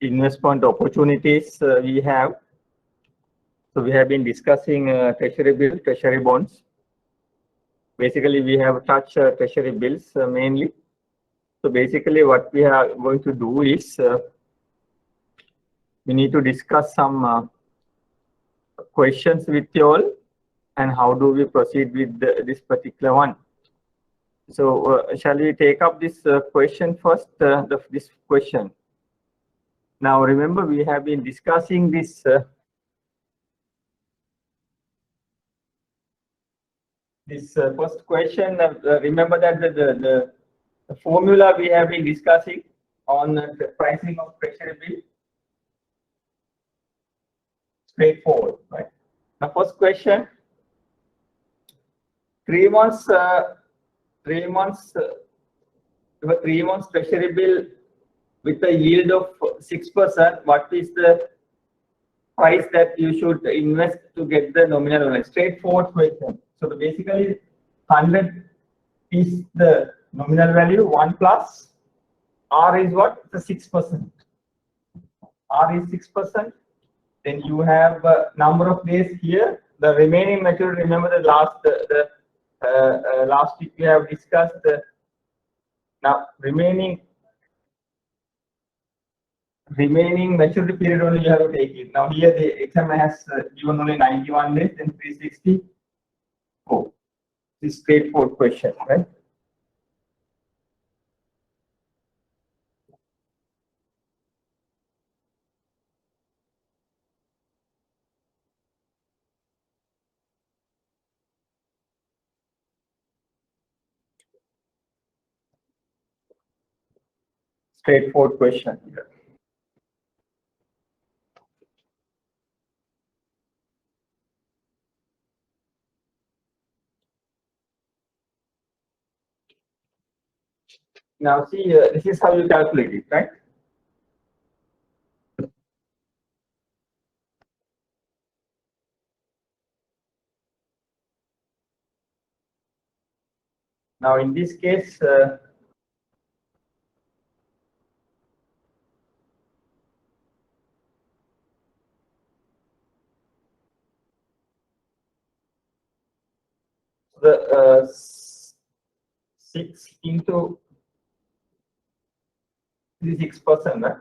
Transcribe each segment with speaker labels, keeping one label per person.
Speaker 1: investment opportunities we have. So we have been discussing treasury bills, treasury bonds. Basically, we have touched treasury bills mainly. So basically, what we are going to do is we need to discuss some questions with you all, and how do we proceed with this particular one. So shall we take up this question first? This question. Now remember, we have been discussing this. This first question. Remember that the formula we have been discussing on the pricing of treasury bill. Straightforward, right? Now, first question. 3 months. 3 months. 3 months treasury bill with a yield of 6%. What is the price that you should invest to get the nominal value? Straightforward question. So basically, 100 is the nominal value. 1 plus R is what? The 6%. R is 6%. Then you have number of days here. The remaining maturity. Remember the last week we have discussed. Now remaining maturity period only you have to take it. Now here the exam has given only 91 days and 364. This is straightforward question, right? Straightforward question here. Now see, this is how you calculate it, right? Now in this case, the 6 into 6%, right?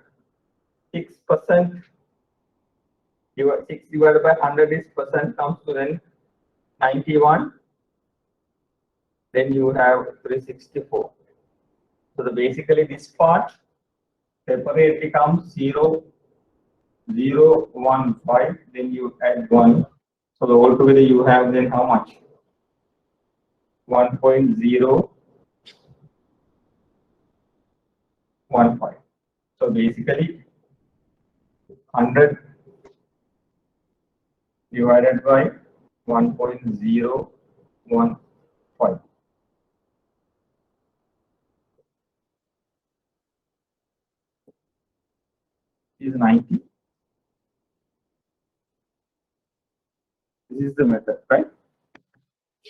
Speaker 1: 6%. 6 divided by 100 is percent, comes to then 91. Then you have 364. So basically this part separately comes 0, 0, 1, 5. Then you add 1. So the altogether you have then how much? 1.015. So basically 100 divided by 1.015 is 90. This is the method, right?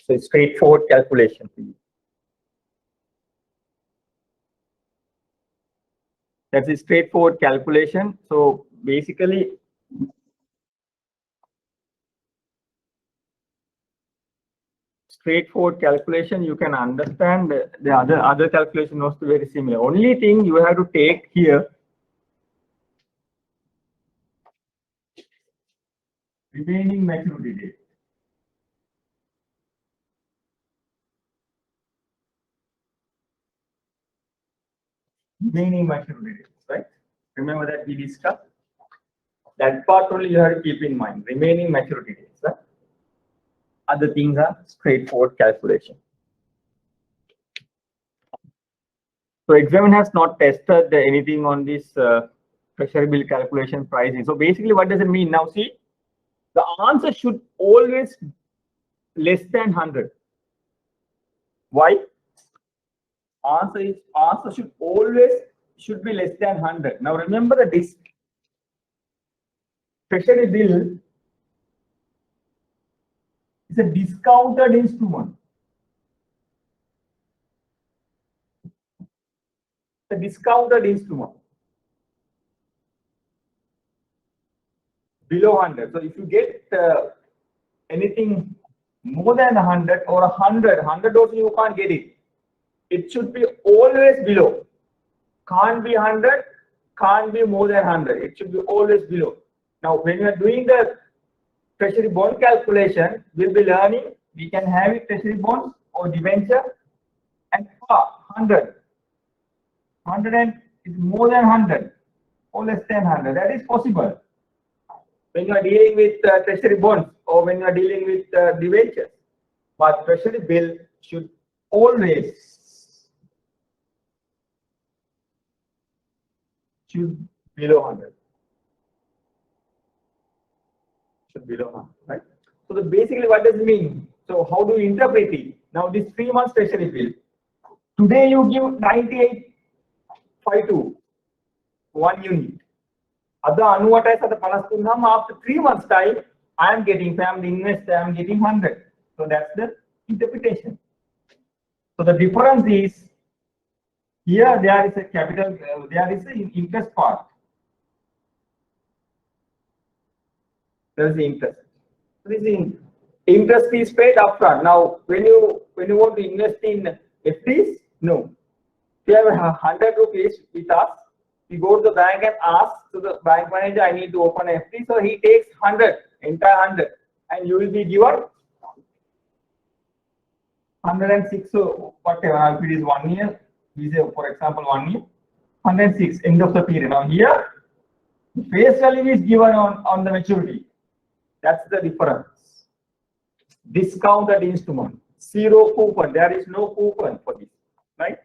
Speaker 1: So it's straightforward calculation for you. That's a straightforward calculation. So basically, straightforward calculation, you can understand the other calculation was very similar. Only thing you have to take here, remaining maturity date. Remaining maturity dates, right? Remember that we discussed. That part only you have to keep in mind. Remaining maturity dates, right? Other things are straightforward calculation. So examiner has not tested anything on this treasury bill calculation pricing. So basically, what does it mean? Now see, the answer should always less than 100. Why? Answer should always be less than 100. Now remember that this treasury bill is a discounted instrument. A discounted instrument. below 100. So if you get anything more than 100 or 100 also you can't get it. It should be always below. Can't be 100, can't be more than 100. It should be always below. Now, when you are doing the treasury bond calculation, we'll be learning we can have it treasury bonds or debenture and 100. 100 and is more than 100 or less than 100. That is possible when you are dealing with treasury bonds or when you are dealing with debentures. But treasury bill should always below 100. Should below 100, right? So basically, what does it mean? So how do you interpret it? Now this 3 months treasury bill. Today you give 98.52 1 unit. Other after 3 months time, I am getting family investor, I am getting 100. So that's the interpretation. So the difference is here there is a capital, there is an interest part. There is the interest. So this interest is paid upfront. Now, when you want to invest in FDs, no. If you have 100 rupees with us, we go to the bank and ask to the bank manager, I need to open a FD. So he takes 100, entire 100, and you will be given 106. So whatever, if it is 1 year, we say for example 1 year, 106 end of the period. Now here, face value is given on the maturity. That's the difference. Discounted instrument, 0 coupon. There is no coupon for this, right?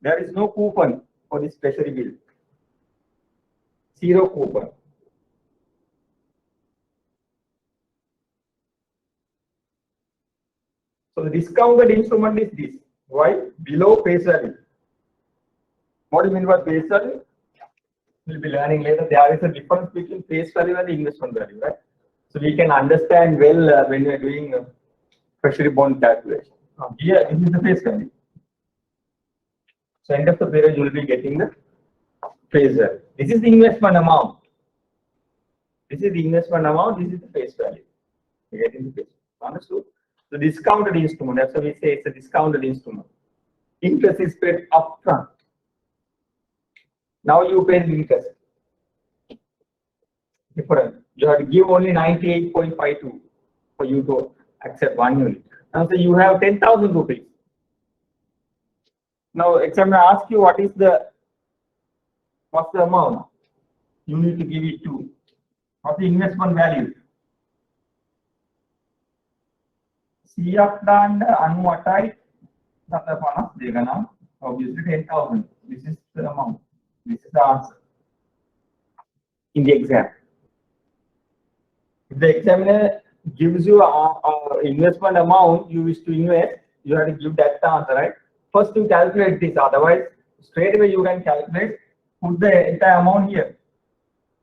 Speaker 1: There is no coupon for this treasury bill. 0 coupon. So the discounted instrument is this. Why? Below face value. What do you mean by face value? We'll be learning later. There is a difference between face value and the investment value, right? So we can understand well when we are doing treasury bond calculation. Here, this is the face value. So end of the period, you will be getting the face value. This is the investment amount. This is the investment amount. This is the face value. You get in the face. Understood? The discounted instrument. That's why we say it's a discounted instrument. Interest is paid upfront. Now you pay the interest. Different. You have to give only 98.52 for you to accept 1 unit. Now say you have 10,000 rupees. Now examiner asks you what's the amount you need to give it to. What's the investment value? CF done anuatai obviously 10,000. This is the amount. This is the answer in the exam. If the examiner gives you a investment amount you wish to invest, you have to give that answer, right? First you calculate this, otherwise straight away you can calculate, put the entire amount here,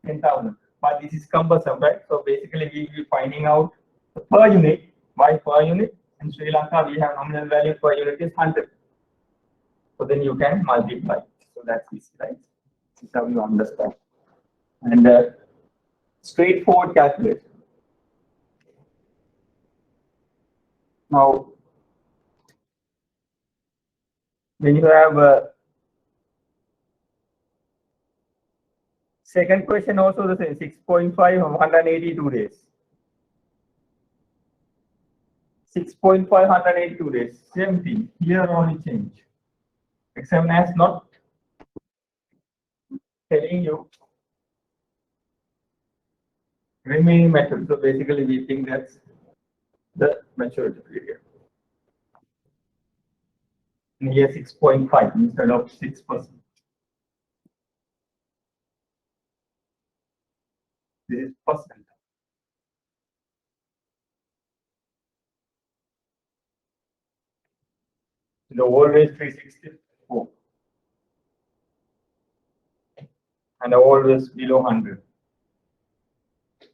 Speaker 1: 10,000. But this is cumbersome, right? So basically we will be finding out the per unit. Why per unit? In Sri Lanka we have nominal value per unit is 100. So then you can multiply. So that's easy, right? This is how you understand. And straightforward calculation. Now, when you have second question also the same, 6.5 of 182 days. 6.5 182 days, same thing. Here only change. Examiner has not telling you remaining method. So basically we think that's the maturity period. And here 6.5 instead of 6%. This is percent. So always 364 and always below 100.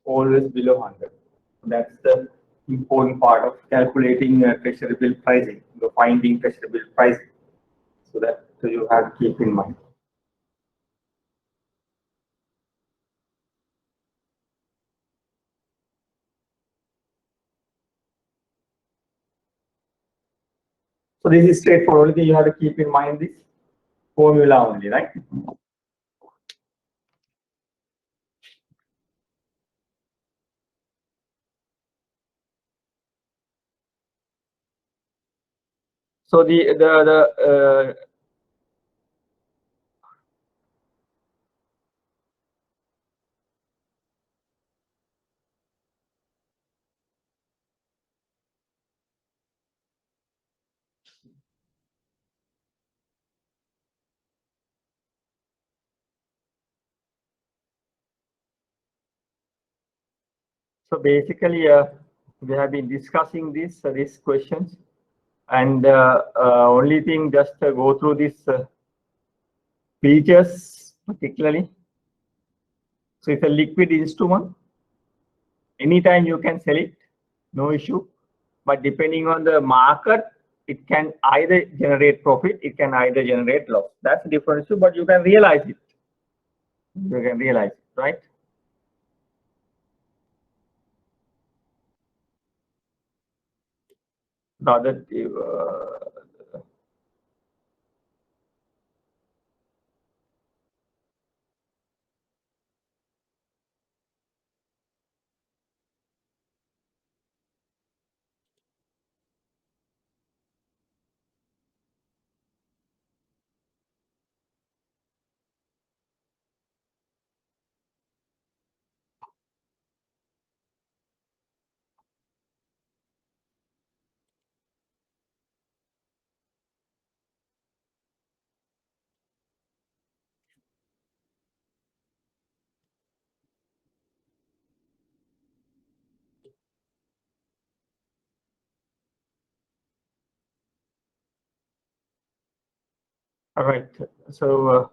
Speaker 1: Always below 100. So that's the important part of calculating treasury bill pricing, the finding treasury bill pricing. So you have to keep in mind. So this is straightforward. Only thing you have to keep in mind this formula only, right? So so basically, we have been discussing these questions, and only thing just go through these features particularly. So it's a liquid instrument. Anytime you can sell it, no issue. But depending on the market, it can either generate profit, it can either generate loss. That's a different issue, but you can realize it. You can realize it, right? The other, all right. So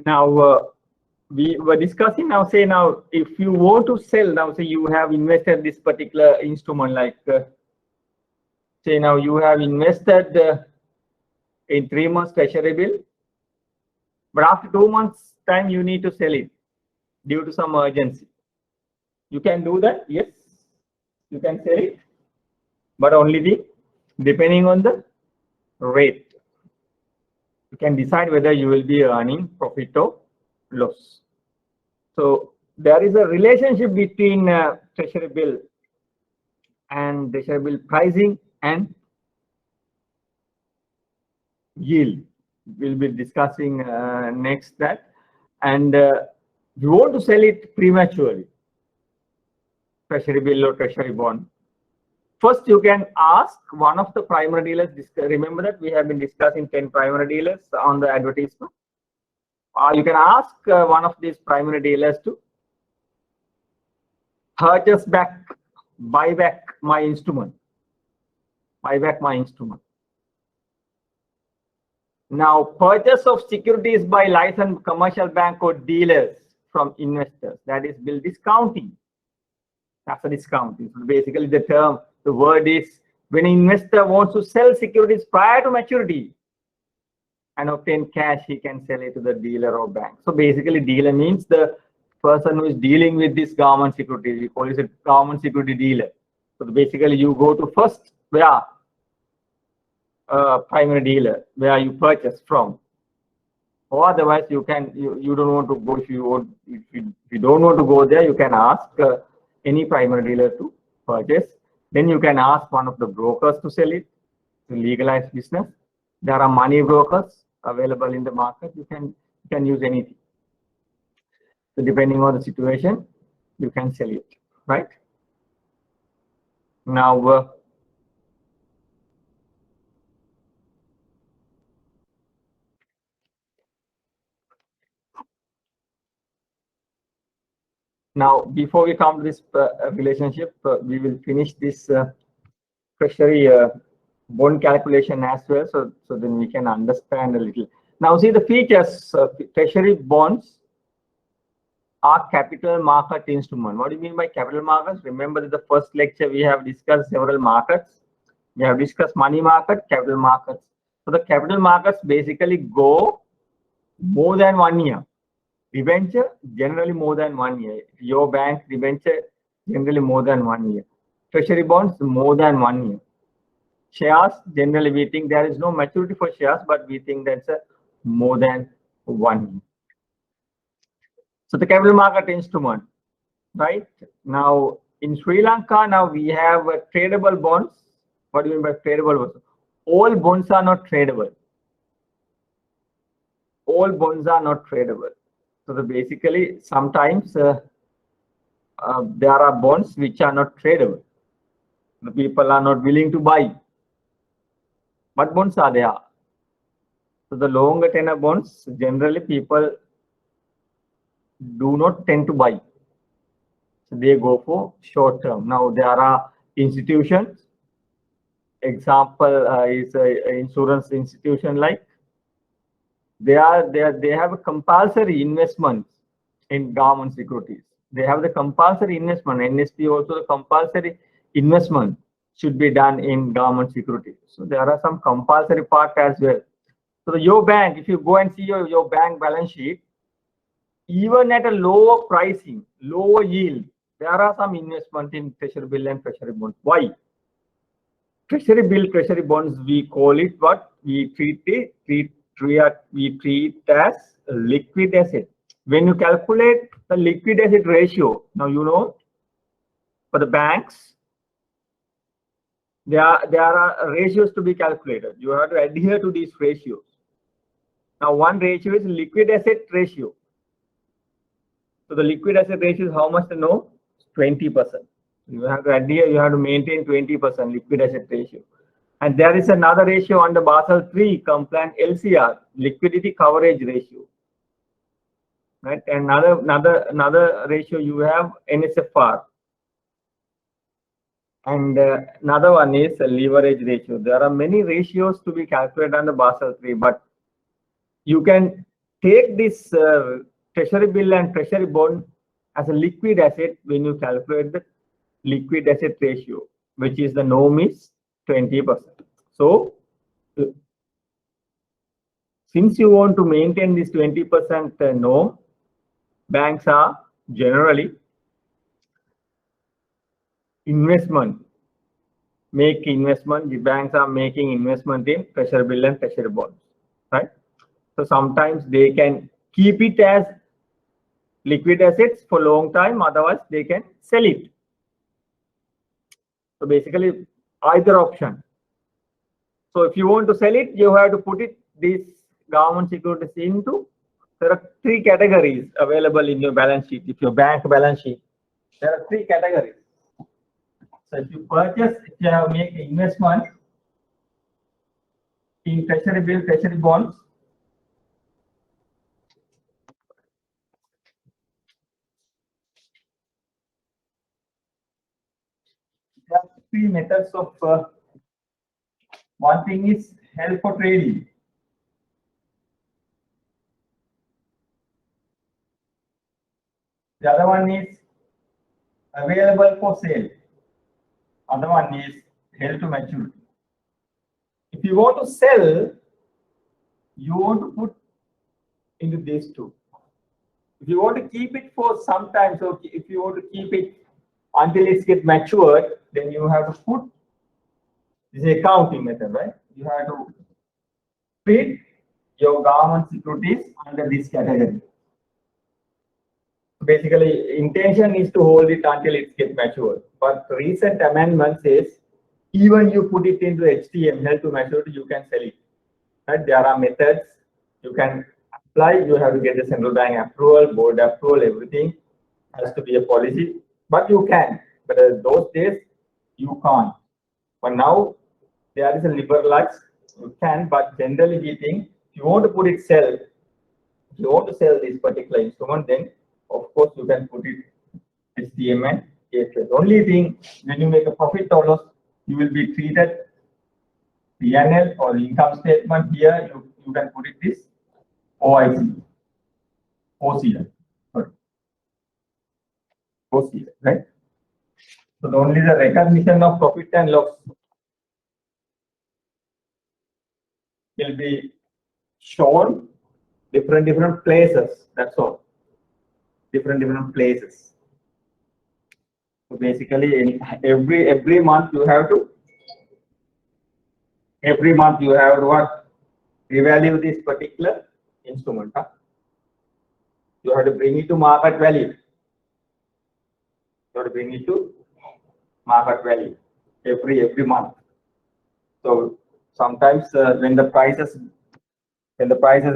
Speaker 1: now we were discussing now. Say now, if you want to sell now, say you have invested this particular instrument, like say now you have invested in 3 months treasury bill, but after 2 months time you need to sell it due to some urgency. You can do that, yes, you can sell it, but only depending on the rate. You can decide whether you will be earning profit or loss. So there is a relationship between treasury bill and treasury bill pricing and yield. We'll be discussing next that. And you want to sell it prematurely, treasury bill or treasury bond. First, you can ask one of the primary dealers. Remember that we have been discussing 10 primary dealers on the advertisement. You can ask one of these primary dealers to purchase back, buy back my instrument. Buy back my instrument. Now, purchase of securities by licensed commercial bank or dealers from investors, that is bill discounting. That's a discounting. So basically, the word is when an investor wants to sell securities prior to maturity and obtain cash, he can sell it to the dealer or bank. So basically, dealer means the person who is dealing with this government security. We call it a government security dealer. So basically, you go to first where primary dealer where you purchase from, or otherwise you can you don't want to go. If you don't want to go there, you can ask any primary dealer to purchase. Then you can ask one of the brokers to sell it to legalize business. There are money brokers available in the market. You can use anything. So depending on the situation, you can sell it, right? Now, before we come to this relationship, we will finish this treasury bond calculation as well, so then we can understand a little. Now, see the features of treasury bonds are capital market instrument. What do you mean by capital markets? Remember that the first lecture we have discussed several markets. We have discussed money market, capital markets. So the capital markets basically go more than 1 year. Debenture generally more than 1 year. Your bank debenture generally more than 1 year. Treasury bonds more than 1 year. Shares generally we think there is no maturity for shares, but we think that's more than 1 year. So the capital market instrument, right? Now in Sri Lanka, now we have tradable bonds. What do you mean by tradable bonds? All bonds are not tradable. All bonds are not tradable. So basically, sometimes there are bonds which are not tradable. The people are not willing to buy. What bonds are there? So the longer tenor bonds, generally people do not tend to buy. So they go for short term. Now there are institutions. Example is an insurance institution like they have a compulsory investment in government securities. They have the compulsory investment. NSP also the compulsory investment should be done in government securities. So there are some compulsory part as well. So your bank, if you go and see your bank balance sheet, even at a lower pricing, lower yield, there are some investment in treasury bill and treasury bonds. Why? Treasury bill, treasury bonds, we call it what? We treat as a liquid asset. When you calculate the liquid asset ratio, now you know for the banks, there are ratios to be calculated. You have to adhere to these ratios. Now one ratio is liquid asset ratio. So the liquid asset ratio is how much to know? 20%. You have to adhere, you have to maintain 20% liquid asset ratio. And there is another ratio under Basel III compliant LCR, liquidity coverage ratio. Right? And another ratio you have NSFR. And another one is a leverage ratio. There are many ratios to be calculated under Basel III, but you can take this treasury bill and treasury bond as a liquid asset when you calculate the liquid asset ratio, which is the norm is 20%. So since you want to maintain this 20% norm, banks are generally make investment. The banks are making investment in treasury bill and treasury bonds, right? So sometimes they can keep it as liquid assets for long time, otherwise they can sell it. So basically either option. So if you want to sell it, you have to put it these government securities into. There are 3 categories available in your balance sheet. If your bank balance sheet, there are 3 categories. So if you purchase, if you have make investment in treasury bill, treasury bonds, there are 3 methods of. One thing is held for trading. The other one is available for sale. Other one is held to maturity. If you want to sell, you want to put into these 2. If you want to keep it for some time, so if you want to keep it until it gets matured, then you have to put this is accounting method, right? You have to treat your government securities under this category. Basically, intention is to hold it until it gets matured. But recent amendment says even you put it into HTM, held to maturity, you can sell it. Right? There are methods you can apply. You have to get the central bank approval, board approval, everything has to be a policy. But you can. But those days you can't. But now there is a liberalized. You can. But generally we think if you want to put it sell, if you want to sell this particular instrument, then of course you can put it HTM and AFS. Only thing when you make a profit or loss, you will be treated P&L or income statement. Here you can put it this OIC, OCL. Sorry. goes here, right? So only the recognition of profit and loss will be shown different places. That's all. Different places. So basically, every month you have to what, revalue this particular instrument. Huh? You have to bring it to market value. You have to bring it to market value every month. So sometimes when the prices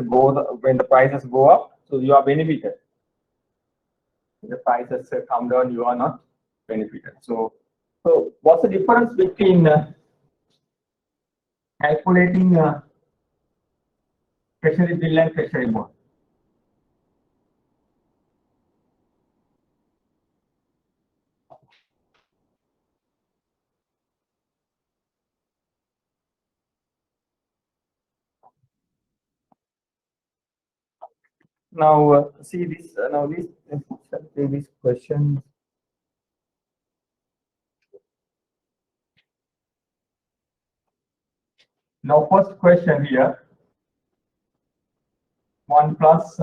Speaker 1: go up, so you are benefited. When the prices come down, you are not benefited. So what's the difference between calculating treasury bill and treasury bond? Now see this. Now this question. Now first question here. 1 plus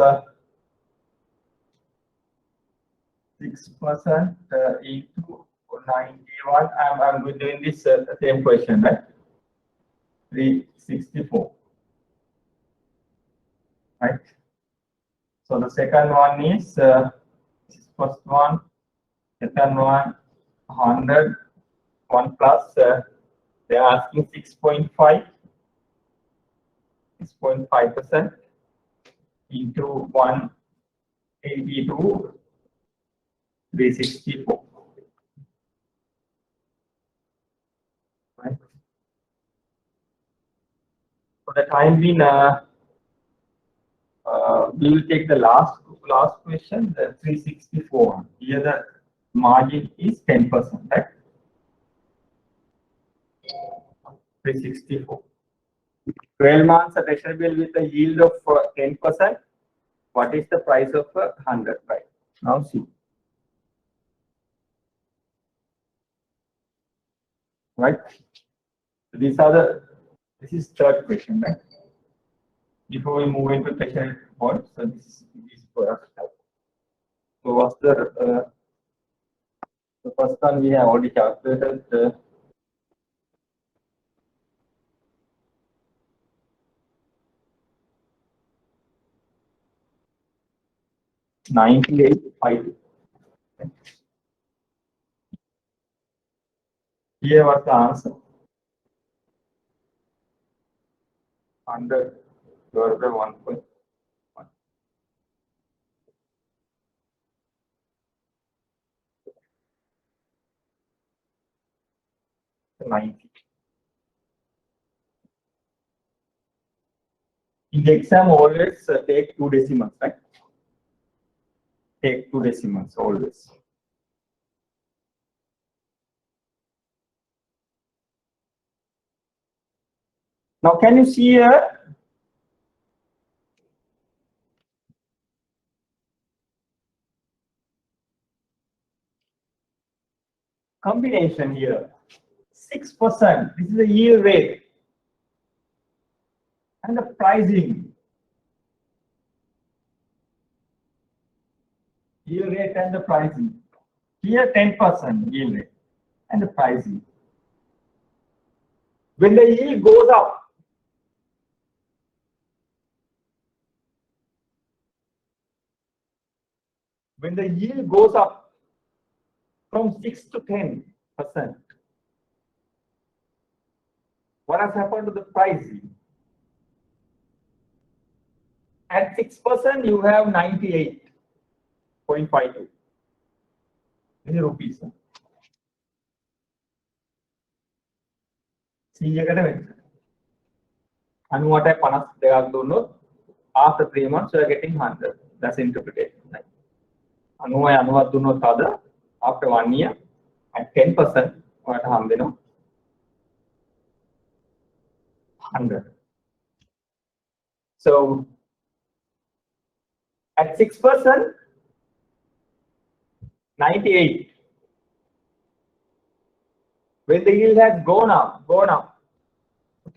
Speaker 1: 6% into 91. I'm doing this same question, right? 364. Right. So the second one is first one, second one, 100. 1 plus they're asking 6.5% into 182, 364. Right. For the time being, we will take the last question, the 364. Here the margin is 10%, right? 364. 12 months a treasury bill with a yield of 10%. What is the price of 100? Right. Now see. Right. This is third question, right? Before we move into treasury bonds, so this is for us. So what's the first one we have already calculated. 98.5. Here was the answer. 100 divided by 1.1. 90. In the exam, always take 2 decimals, right? Take 2 decimals always. Now, can you see here? Combination here, 6%. This is the yield rate and the pricing. Yield rate and the pricing. Here 10% yield rate and the pricing. When the yield goes up, from 6 to 10%, what has happened to the pricing? At 6%, you have 98.52. This is rupees. See, you get it. And what I panas they are doing after 3 months, you are getting 100. That's interpretation. After 1 year at 10%, what ham 100. So at 6%, 98. When the yield has gone up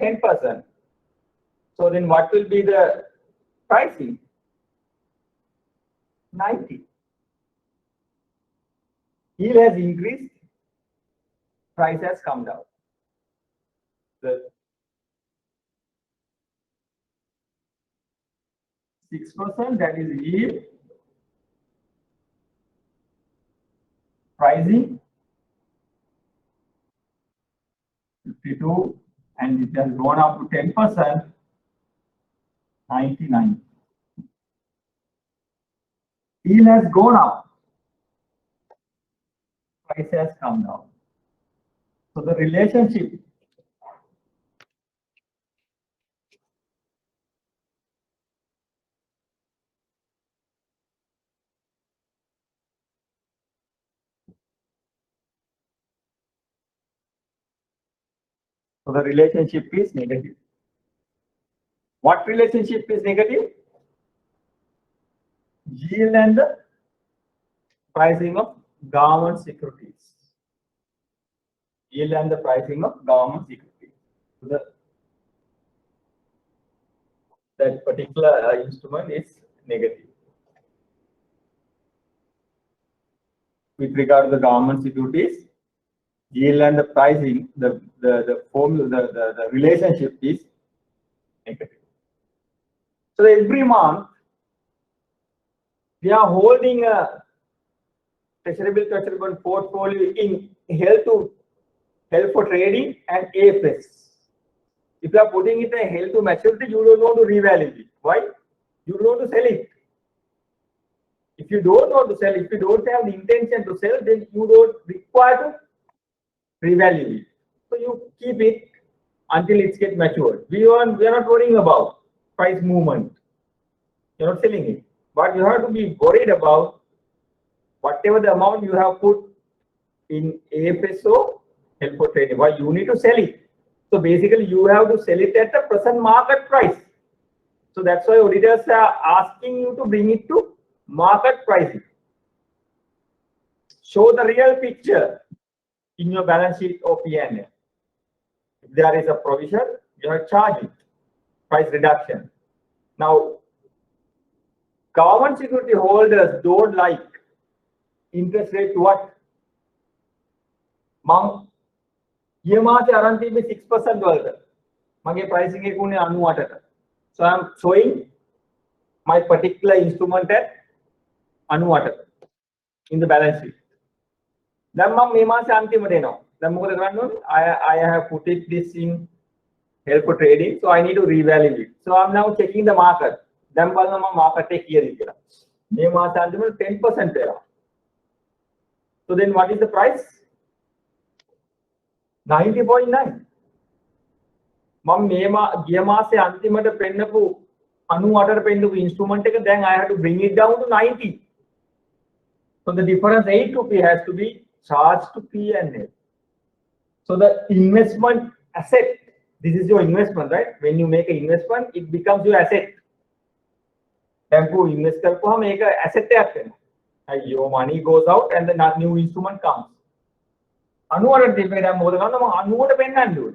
Speaker 1: 10%, so then what will be the pricing? 90. Yield has increased, price has come down. The 6%, that is yield, pricing 52, and it has gone up to 10%, 99. Yield has gone up, price has come down. So the relationship is negative. What relationship is negative? Yield and the pricing of government securities. Yield and the pricing of government securities. So that particular instrument is negative. With regard to the government securities, yield and the pricing, the relationship is negative. So every month we are holding a treasury bill portfolio in held for trading and AFS. If you are putting it in held to maturity, you don't want to revalue it. Why? You don't want to sell it. If you don't want to sell, if you don't have the intention to sell, then you don't require to revalue it. So you keep it until it gets matured. We are not worrying about price movement. You're not selling it. But you have to be worried about whatever the amount you have put in AFSO, held for trading. Why? You need to sell it. So basically, you have to sell it at the present market price. So that's why auditors are asking you to bring it to market pricing. Show the real picture in your balance sheet or P&L. If there is a provision, you have to charge it. Price reduction. Now, government security holders don't like interest rate what? ये मासे आरंती में 6% वाला मगे pricing एक उन्हें अनुवाद है. So I am showing my particular instrument at अनुवाद in the balance sheet. Then मैं मासे आंटी में देना. Then मुझे करना I have put it this in held for trading, so I need to revalue it. So I am now checking the market. Then मैं market take here दिखेगा. मैं मासे आंटी में 10% देगा. So then what is the price? 90.9. गया मासे अंतिमට පෙන්නපු 98ට පෙන්නපු instrument එක then I have to bring it down to 90. So the difference 8 rupee has to be charged to P&L. So the investment asset, this is your investment, right? When you make an investment, it becomes your asset. Then you invest करको हम एक asset तैयार करना. Your money goes out and the new instrument comes. अनुवाद दिपेगा हम बोलते हैं ना हम अनुवाद पेन्ना नहीं.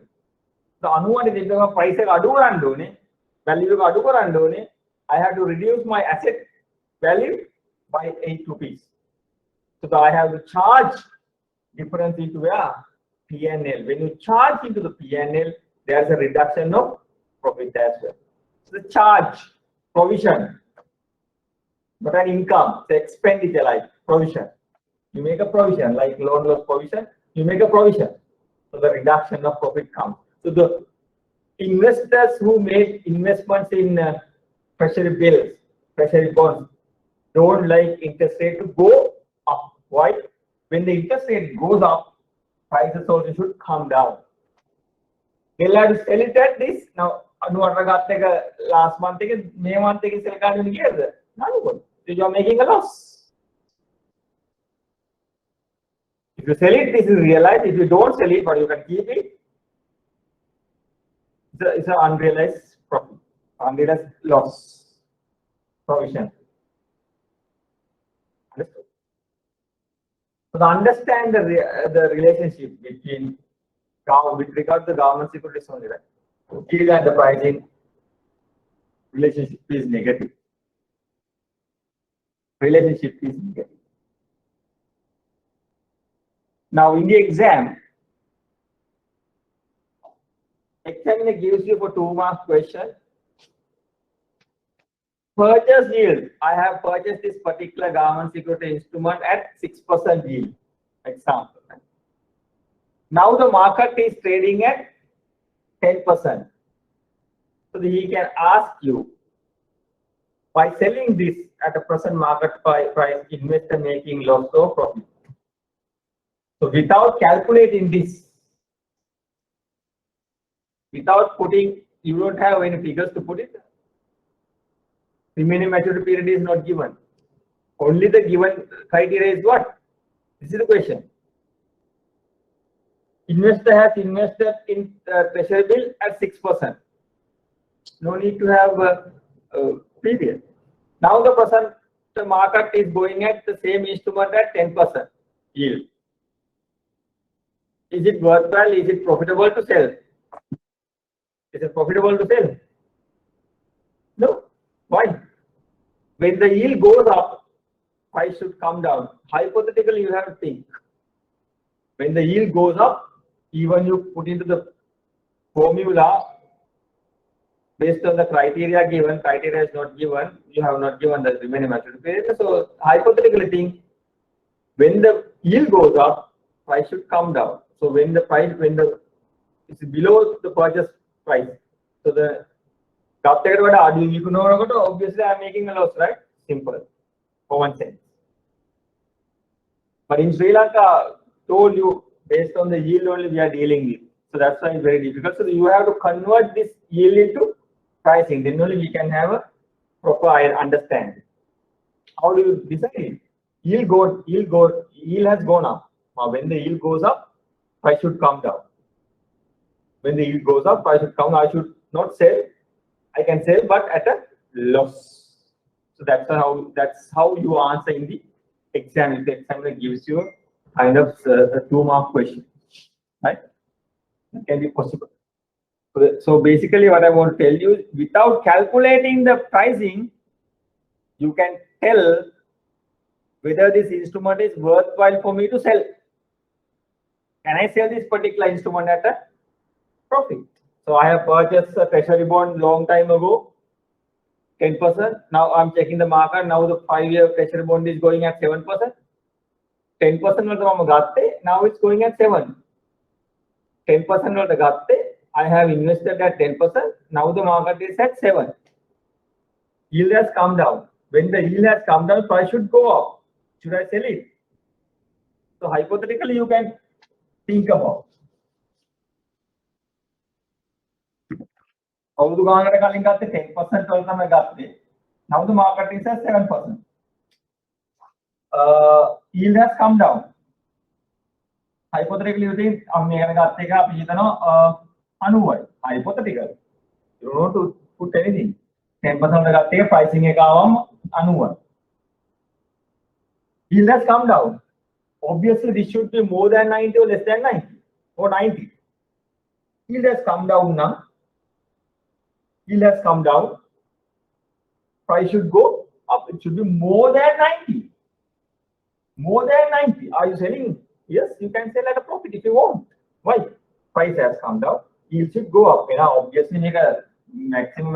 Speaker 1: So अनुवाद दिपेगा price एक अडू करान दोने, value एक अडू करान दोने. I have to reduce my asset value by 8 rupees. So I have to charge difference into where P&L. When you charge into the P&L, there's a reduction of profit as well. So the charge, provision, but an income, the expenditure like provision. You make a provision like loan loss provision. You make a provision, so the reduction of profit comes. So the investors who made investments in treasury bills, treasury bonds, don't like interest rate to go up. Why? When the interest rate goes up, prices also should come down. They'll have to sell it at this. Now, last month, May month, sell card in here. So you are making a loss. If you sell it, this is realized. If you don't sell it, but you can keep it, it's an unrealized profit, unrealized loss provision. Understood? So to understand the relationship between with regard to the government securities only, right? Yield and the pricing relationship is negative. Relationship is negative. Now in the examiner gives you for 2 marks question. Purchase yield. I have purchased this particular government security instrument at 6% yield. Example. Now the market is trading at 10%. So he can ask you, by selling this at a present market price, investor making loss or profit. So without calculating this, without putting, you don't have any figures to put it. Remaining maturity period is not given. Only the given criteria is what? This is the question. Investor has invested in treasury bill at 6%. No need to have a period. Now the present market is going at the same instrument at 10% yield. Is it worthwhile? Is it profitable to sell? Is it profitable to sell? No. Why? When the yield goes up, price should come down. Hypothetically, you have to think. When the yield goes up, even you put into the formula based on the criteria given, criteria is not given, you have not given the remaining maturity period. So hypothetically think, when the yield goes up, price should come down. So when the price, it's below the purchase price, so the obviously I'm making a loss, right? Simple, for 1 cent. But in Sri Lanka, told you based on the yield only we are dealing with. So that's why it's very difficult. So you have to convert this yield into pricing. Then only we can have a proper understanding. How do you decide? Yield has gone up. Now when the yield goes up, price should come down. When the yield goes up, price should come down. I should not sell. I can sell, but at a loss. So that's how you answer in the exam. If the examiner gives you a kind of a 2-mark question, right? It can be possible. So basically, what I want to tell you, without calculating the pricing, you can tell whether this instrument is worthwhile for me to sell. Can I sell this particular instrument at a profit? So I have purchased a treasury bond long time ago, 10%. Now I'm checking the market. Now the 5-year treasury bond is going at 7%. 10% now it's going at 7. 10% I have invested at 10%. Now the market is at 7. Yield has come down. When the yield has come down, price should go up. Should I sell it? So hypothetically, you can think about. Now the market is at 7%. Yield has come down. Hypothetically, you think hypothetical. You don't want to put anything. 10% pricing yield has come down. Obviously, this should be more than 90 or less than 90 or 90. Yield has come down now. Yield has come down. Price should go up. It should be more than 90. More than 90. Are you selling? Yes, you can sell at a profit if you want. Why? Price has come down. Yield should go up. Obviously, make a maximum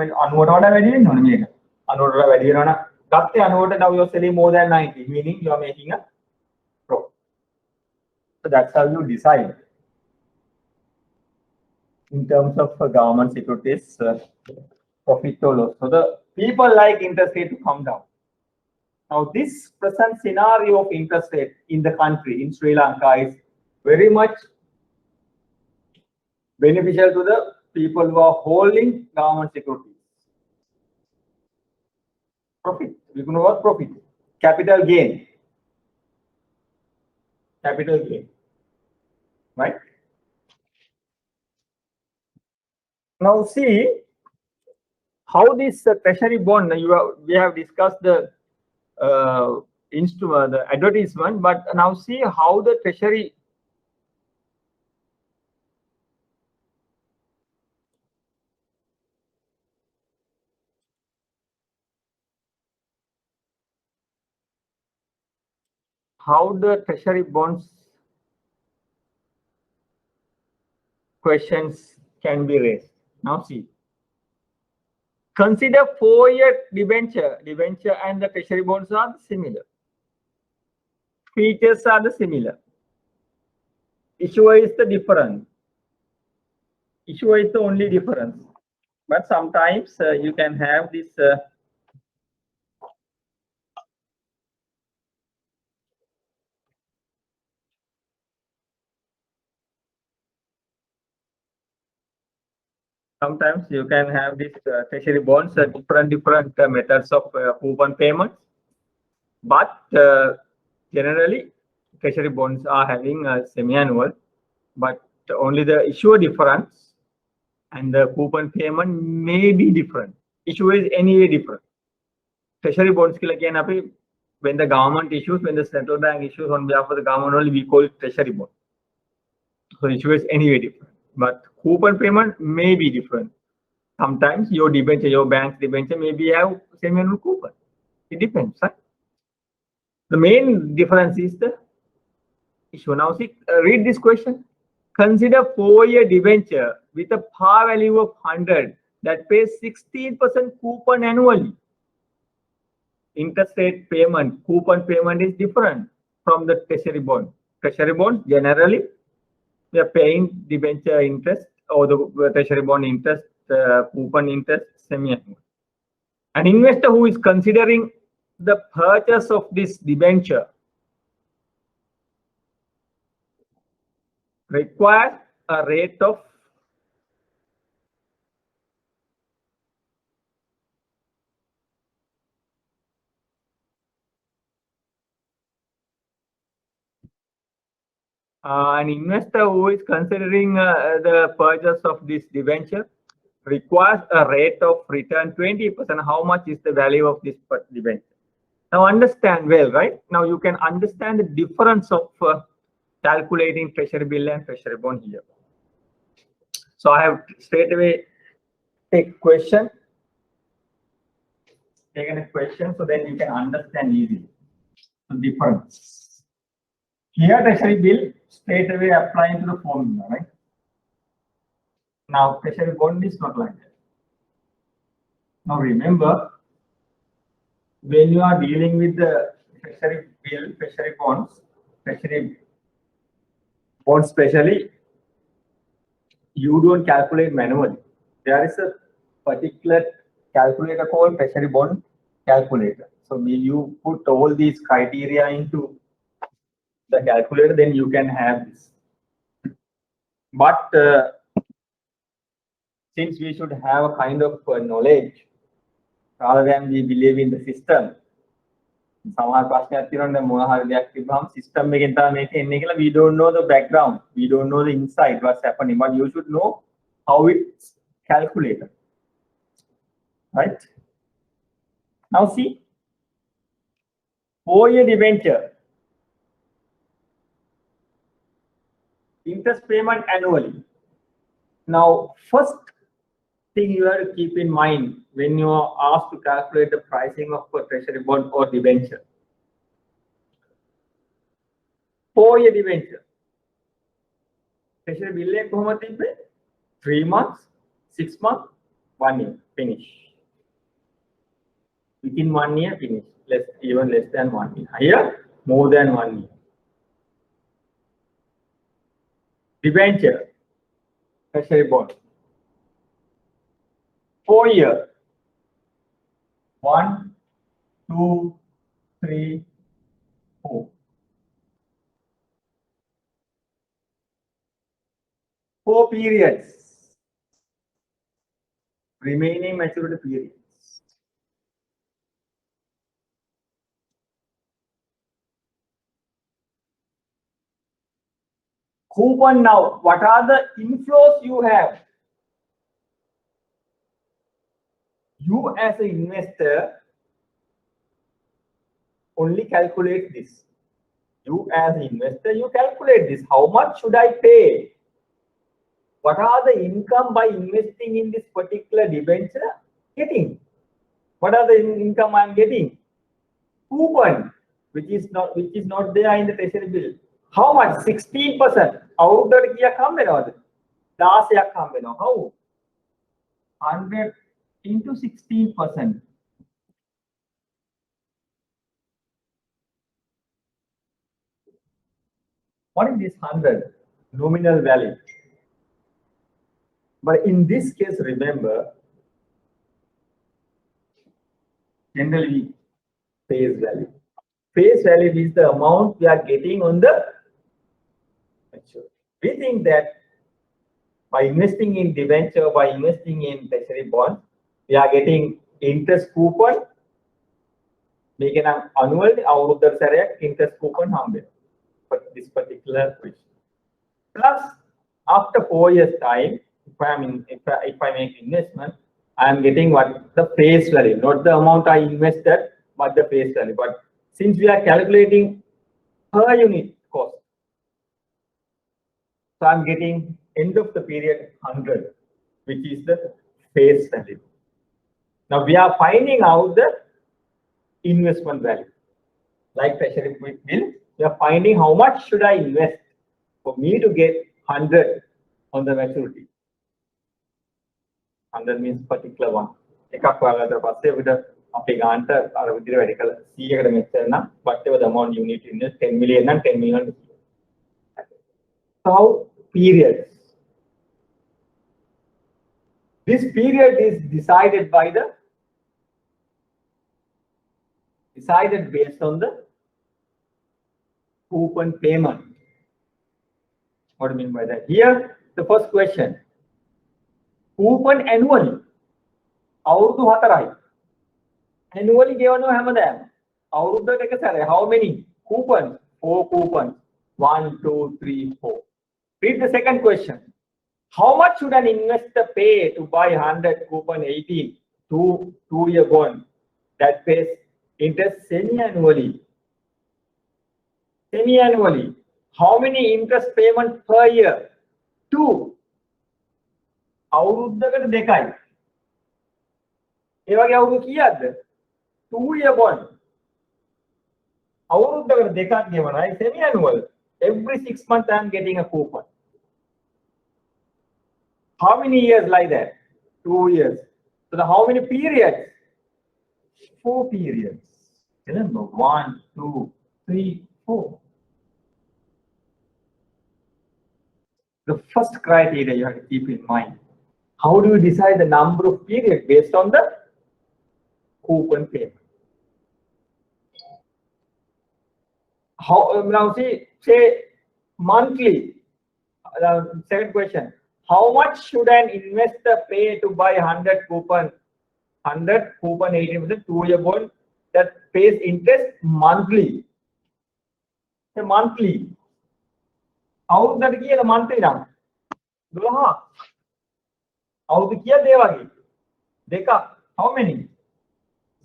Speaker 1: now you're selling more than 90, meaning you are making a profit. So that's how you decide in terms of government securities profit or loss. So the people like interest rate to come down. Now this present scenario of interest rate in the country, in Sri Lanka, is very much beneficial to the people who are holding government securities. Profit. We can know what profit. Capital gain. Capital gain. Right? Now see how this treasury bond, we have discussed the the advertisement, but now see how the treasury bonds questions can be raised. Now see, consider 4-year debenture and the treasury bonds are similar, features are the similar, issuer is the different, issuer is the only difference. But sometimes you can have this sometimes you can have this treasury bonds different methods of coupon payments, but generally treasury bonds are having a semi-annual, but only the issuer difference and the coupon payment may be different. Issue is anyway different. Treasury bonds again, when the government issues, when the central bank issues on behalf of the government only, we call it treasury bond. So issue is anyway different, but coupon payment may be different. Sometimes your debenture, your bank's debenture maybe have semi-annual coupon. It depends, right? The main difference is the issue. Now see, read this question. Consider 4-year debenture with a par value of 100 that pays 16% coupon annually. Interest rate payment, coupon payment is different from the treasury bond. Treasury bonds generally we are paying debenture interest or the treasury bond interest, coupon interest semi-annual. An investor who is considering the purchase of this debenture requires a rate of an investor who is considering the purchase of this debenture requires a rate of return 20%. How much is the value of this debenture? Now understand well, right? Now you can understand the difference of calculating treasury bill and treasury bond here. So I have straight away taken a question so then you can understand easily the difference. Here treasury bill straight away applying to the formula, right? Now treasury bond is not like that. Now remember, when you are dealing with the treasury bill, treasury bonds especially, you don't calculate manually. There is a particular calculator called treasury bond calculator. So you put all these criteria into the calculator, then you can have this. But since we should have a kind of knowledge rather than we believe in the system, system we don't know the background, we don't know the inside what's happening, but you should know how it's calculated, right? Now see, 4-year debenture, interest payment annually. Now first thing you have to keep in mind when you are asked to calculate the pricing of a treasury bond or debenture. 4-year debenture. Treasury bill 3 months, 6 months, 1 year, finish. Within 1 year, finish. Even less than 1 year. Here, more than 1 year. Debenture, treasury bond. 4 year. 1, 2, 3, 4. 4 periods. Remaining maturity periods. Coupon now. What are the inflows you have? You as an investor only calculate this. You as an investor, you calculate this. How much should I pay? What are the income by investing in this particular debenture getting? What are the income I'm getting? Coupon, which is not there in the treasury bill. How much? 16%. අවුරුද්දට කීයක් හම්බ වෙනවද? 16ක් හම්බ වෙනවා. How? 100 into 16%. What is this 100? Nominal value. But in this case, remember, generally face value. Face value is the amount we are getting on the maturity. We think that by investing in debenture, by investing in treasury bond, we are getting interest coupon. We can have annual interest coupon for this particular question. Plus, after 4 years time, if I make investment, I am getting what the face value, not the amount I invested, but the face value. But since we are calculating per unit cost, so I'm getting end of the period 100, which is the face value. Now we are finding out the investment value. Like treasury bill, we are finding how much should I invest for me to get 100 on the maturity. 100 means particular one. එකක් වලට පස්සේ අපිට අපේ ගානට අර විදිහට වැඩි කළ 100කට මෙච්චර නම් whatever the amount you need to invest 10 million නම් 10 million. So how periods? This period is decided based on the coupon payment. What do you mean by that? Here, the first question. Coupon annually. අවුරුදු 4යි. Annually ගෙවනවා හැමදාම. අවුරුද්දකට එක සැරේ. How many coupons? 4 coupons. 1, 2, 3, 4. Read the second question. How much should an investor pay to buy 100 coupon 18 2-year bond that pays interest semi-annually? Semi-annually. How many interest payment per year? 2. අවුරුද්දකට 2යි. ඒ වගේ අවුරුදු කීයක්ද? 2-year bond. අවුරුද්දකට 2ක් ගෙවනයි semi-annual. Every 6 months I am getting a coupon. How many years like that? 2 years. So how many periods? 4 periods. Remember, 1, 2, 3, 4. The first criteria you have to keep in mind. How do you decide the number of periods based on the coupon payment? How now say monthly. Second question. How much should an investor pay to buy 100 coupon 18% 2-year bond that pays interest monthly? Say monthly. අවුරුද්දට කීයද monthly නම් 12. අවුරුදු කීයද ඒ වගේ? දෙකක්. How many?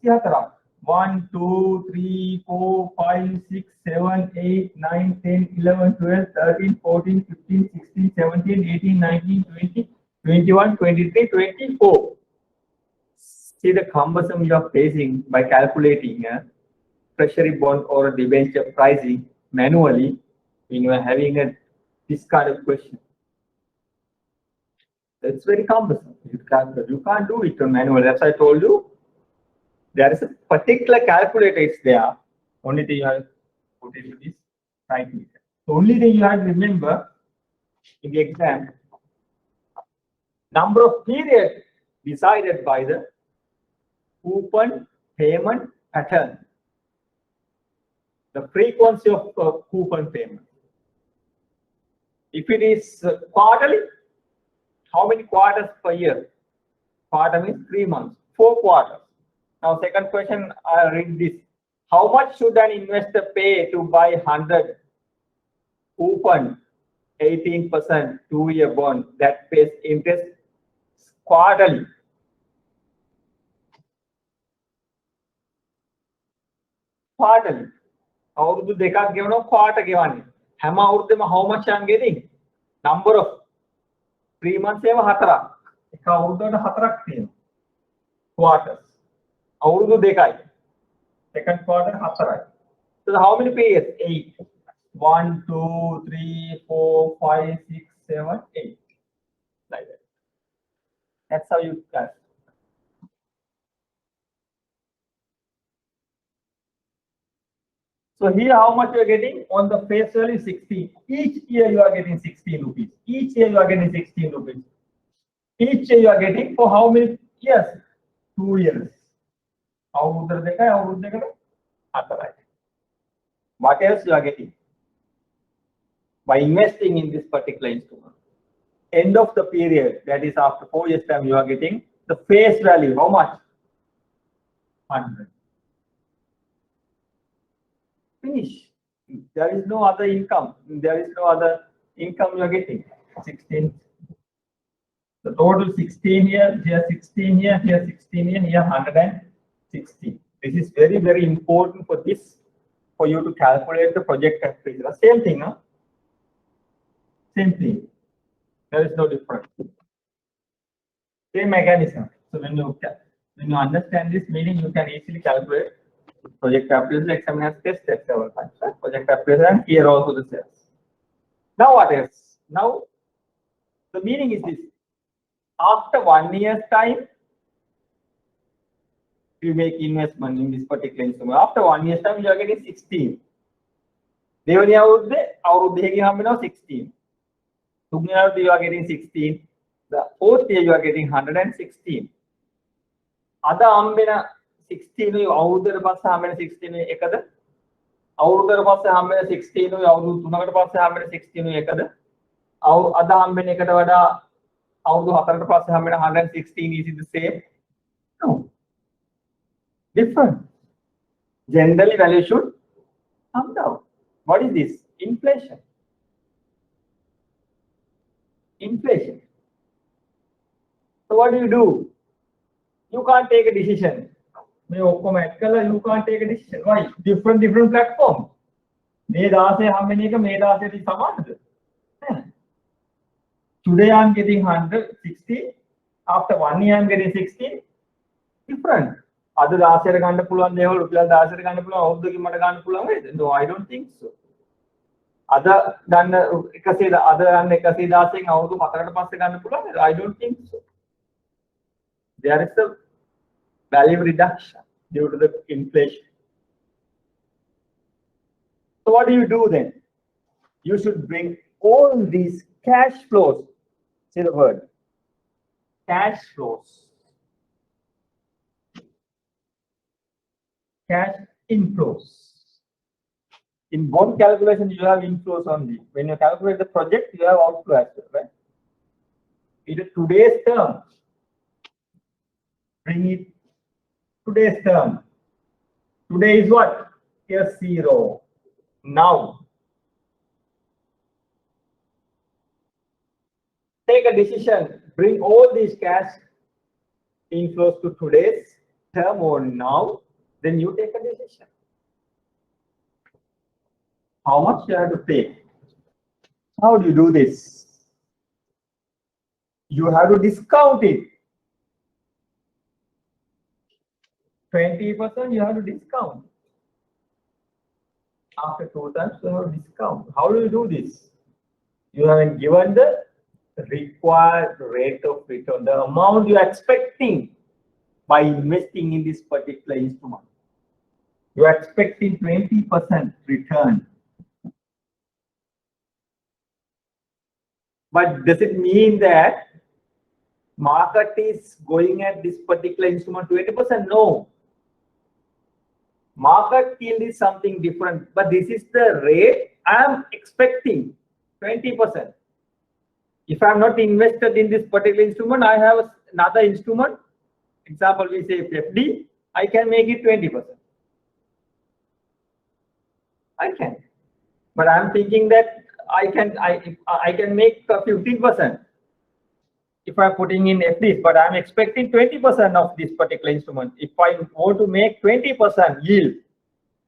Speaker 1: 34. 1, 2, 3, 4, 5, 6, 7, 8, 9, 10, 11, 12, 13, 14, 15, 16, 17, 18, 19, 20, 21, 23, 24. See the cumbersome you are facing by calculating a treasury bond or a debenture pricing manually when you are having this kind of question. It's very cumbersome. You can't do it on manual. As I told you, there is a particular calculator. It's there. Only thing you have to put into this right meter. The only thing you have to remember in the exam, number of periods decided by the coupon payment pattern. The frequency of coupon payment. If it is quarterly, how many quarters per year? Quarter means 3 months, 4 quarters. Now, second question, I read this. How much should an investor pay to buy 100 coupon 18% 2-year bond that pays interest quarterly? quarterly. අවුරුදු දෙකක් ගෙවනවා quarter ගෙවන්නේ. හැම අවුරුද්දෙම how much I'm getting? Number of 3 months ඒව 4ක්. එක අවුරුද්දකට 4ක් තියෙනවා. Quarters. අවුරුදු දෙකයි. Second quarter 4යි. So how many periods? 8. 1, 2, 3, 4, 5, 6, 7, 8. Like that. That's how you can. So here how much you are getting? On the face value 16. Each year you are getting 16 rupees. Each year you are getting 16 rupees. Each year you are getting for how many years? 2 years. What else you are getting? By investing in this particular instrument. End of the period, that is after 4 years time, you are getting the face value. How much? 100. Finish. There is no other income. There is no other income you are getting. 16. The total 16 here, here 16 here, here 16 here, here 160. This is very, very important for this, for you to calculate the project appraisal. Same thing, huh? Same thing. There is no difference. Same mechanism. So when you understand this meaning, you can easily calculate project appraisal, examiners test, several times. Right? Project appraisal, and here also the sales. Now what else? Now the meaning is this. After 1 year's time, you make investment in this particular instrument. After 1 year's time, you are getting 16. දෙවෙනි අවුරුද්දේ 16. තුන්වෙනි අවුරුද්දේ you are getting 16. The fourth year you are getting 116. අද හම්බෙන 16 අවුරුද්දකට පස්සේ හම්බෙන 16 එකද? අවුරුද්දකට පස්සේ හම්බෙන 16 අවුරුදු 3කට පස්සේ හම්බෙන 16 එකද? අද හම්බෙන එකට වඩා අවුරුදු 4කට පස්සේ හම්බෙන 116 is it the same? No. Different. Generally value should come down. What is this? Inflation. Inflation. So what do? You can't take a decision. You can't take a decision. Why? Different platforms. Today I'm getting 160. After 1 year I'm getting 16. Different. Other dasher ganda pulan level, dasher ganda pulan, of the Kimata ganda pulan. No, I don't think so. Other than the other and Ekasi dasing out to Matarapasa ganda pulan, I don't think so. There is a value reduction due to the inflation. So what do then? You should bring all these cash flows. Say the word. Cash flows. Cash inflows. In both calculations, you have inflows only. When you calculate the project, you have outflow as well, right? In today's term, bring it today's term. Today is what? S0. Now, take a decision. Bring all these cash inflows to today's term or now. Then you take a decision. How much you have to pay? How do you do this? You have to discount it. 20% you have to discount. After 2 times you have to discount. How do you do this? You haven't given the required rate of return, the amount you are expecting by investing in this particular instrument. You are expecting 20% return. But does it mean that market is going at this particular instrument 20%? No. Market yield is something different, but this is the rate I am expecting, 20%. If I am not invested in this particular instrument, I have another instrument. Example, we say FD, I can make it 20%. I can, but I am thinking that I can make 15% if I am putting in FDs, but I am expecting 20% of this particular instrument. If I want to make 20% yield,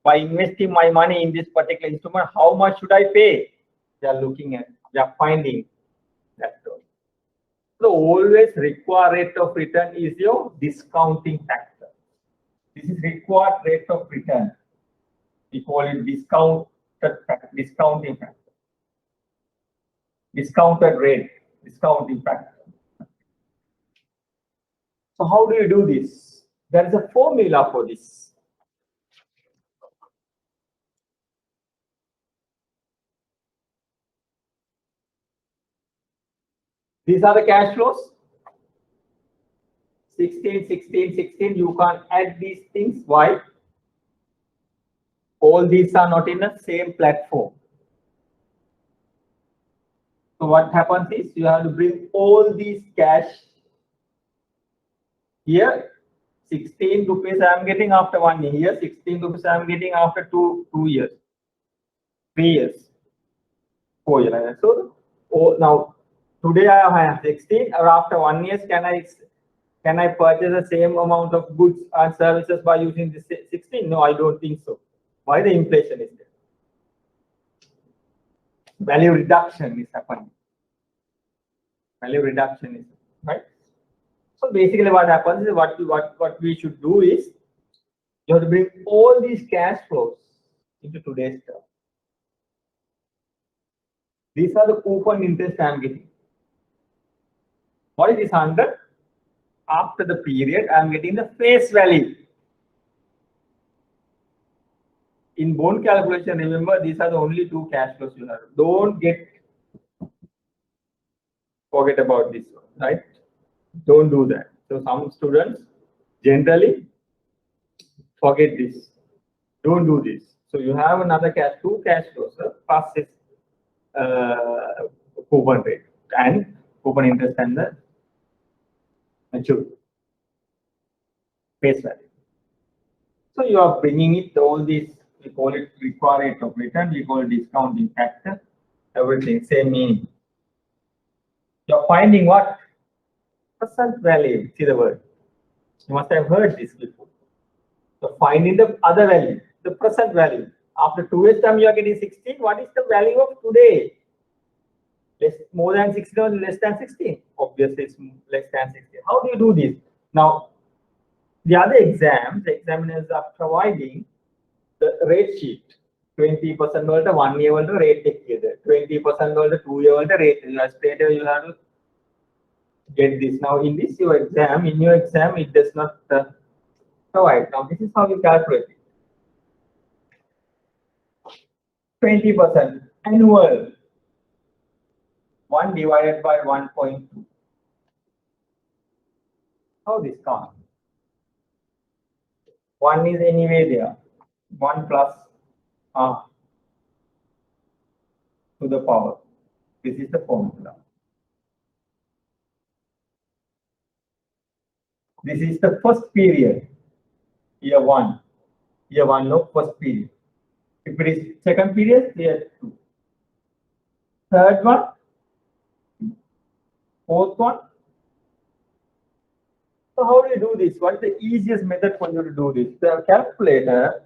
Speaker 1: by investing my money in this particular instrument, how much should I pay? They are looking at, they are finding that. So always required rate of return is your discounting factor. This is required rate of return. We call it discounting factor. Discounted rate, discounting factor. So how do you do this? There is a formula for this. These are the cash flows. 16, 16, 16. You can't add these things. Why? All these are not in the same platform. So what happens is you have to bring all these cash here. 16 rupees I am getting after 1 year. 16 rupees I am getting after two years, 3 years, 4 years. So now today I have 16, or after 1 year can I purchase the same amount of goods and services by using this 16? No, I don't think so. Why? The inflation is there. Value reduction is happening. Value reduction is right. So basically, what happens is what we should do is you have to bring all these cash flows into today's term. These are the coupon interest I am getting. What is this 100? After the period, I am getting the face value. In bond calculation, remember, these are the only two cash flows you have. Don't forget about this one, right? Don't do that. So some students generally forget this. Don't do this. So you have another two cash flows. First is coupon rate and coupon interest and the maturity face value. So you are bringing it all these. We call it required rate of return. We call it discounting factor. Everything same meaning. You're finding what? Present value. See the word. You must have heard this before. So finding the other value, the present value. After 2 years time, you are getting 16. What is the value of today? More than 16 or less than 16? Obviously, it's less than 16. How do you do this? Now, the other exams, the examiners are providing the rate sheet. 20% වලට 1 year වලට rate එකද 20% වලට 2 year වලට rate straight away you have to get this. Now in this in your exam it does not provide. Now this is how you calculate it. 20% annual 1 divided by 1.2. How this comes? 1 is anyway there. 1 plus r to the power. This is the formula. This is the first period. Year 1. Year 1 no first period. If it is second period, year 2. Third one. Fourth one. So how do you do this? What is the easiest method for you to do this? The calculator.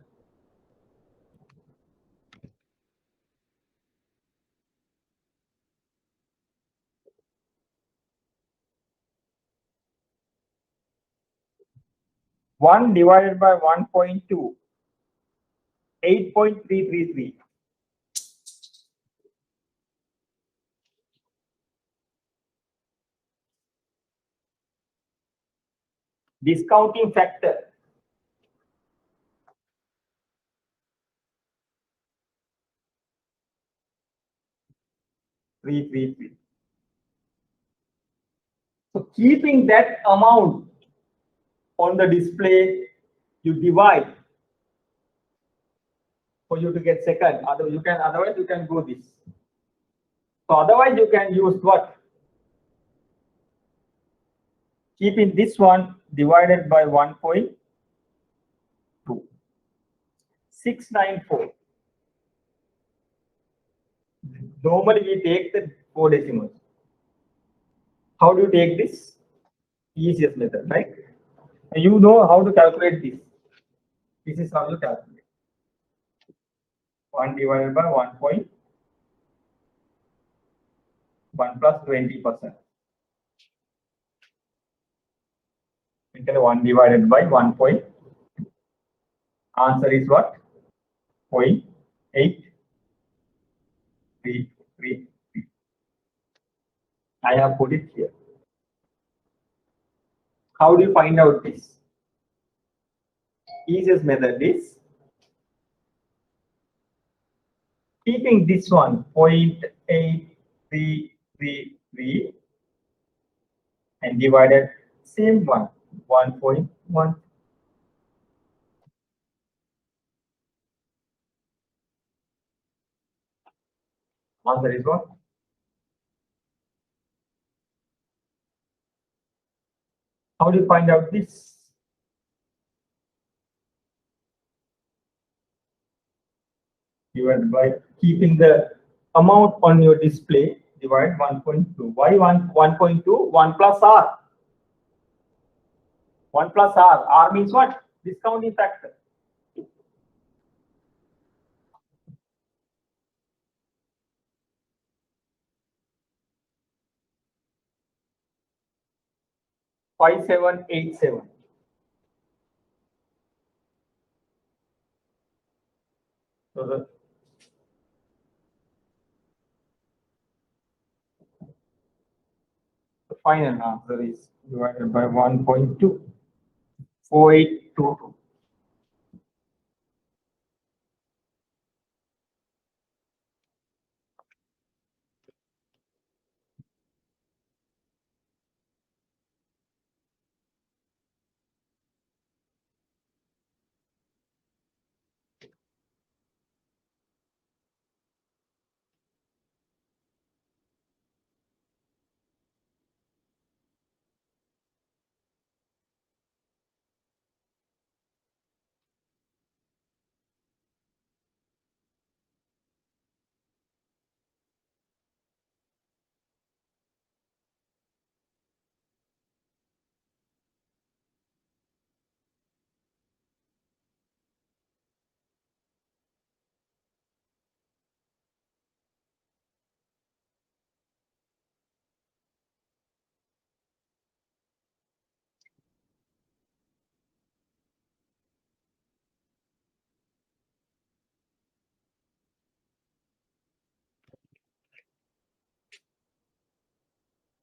Speaker 1: One divided by 1.2, 8.333. Discounting factor. So keeping that amount on the display, you divide for you to get second. Otherwise you can go this. So otherwise you can use what? Keeping this one divided by 1.2. 694. Normally we take the 4 decimals. How do you take this? Easiest method, right? You know how to calculate this. This is how you calculate. 1 divided by 1.1 plus 20%. 1 divided by 1 point. Answer is what? 0.833. I have put it here. How do you find out this? Easiest method is keeping this one 0.8333 and divided same one 1.1. Answer is what? How do you find out this? Divided by keeping the amount on your display, divide 1.2. Why 1.2? 1 plus R. 1 plus R. R means what? Discounting factor. $5787. So the final answer is divided by 1.2. 4822.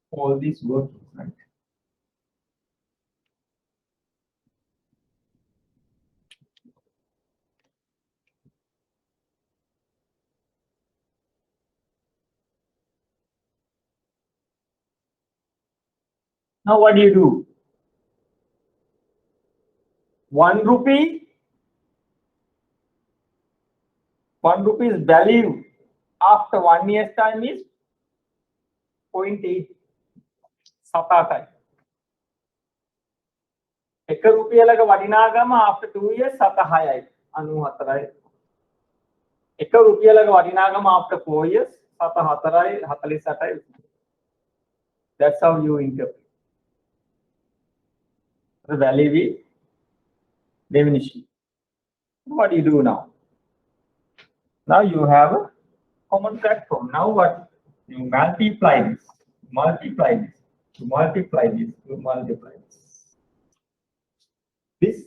Speaker 1: All these working, right? Now what do you do? 1 rupee. 1 rupee's value after 1 year's time is 0.8. සතාටයි. 1 රුපියලක වටිනාකම after 2 years 76යි 94යි. 1 රුපියලක වටිනාකම after 4 years 74යි 48යි. That's how you interpret the value is diminishing. What do you do now? Now you have a common platform. Now what? You multiply this, multiply this, you multiply this, you multiply this. This.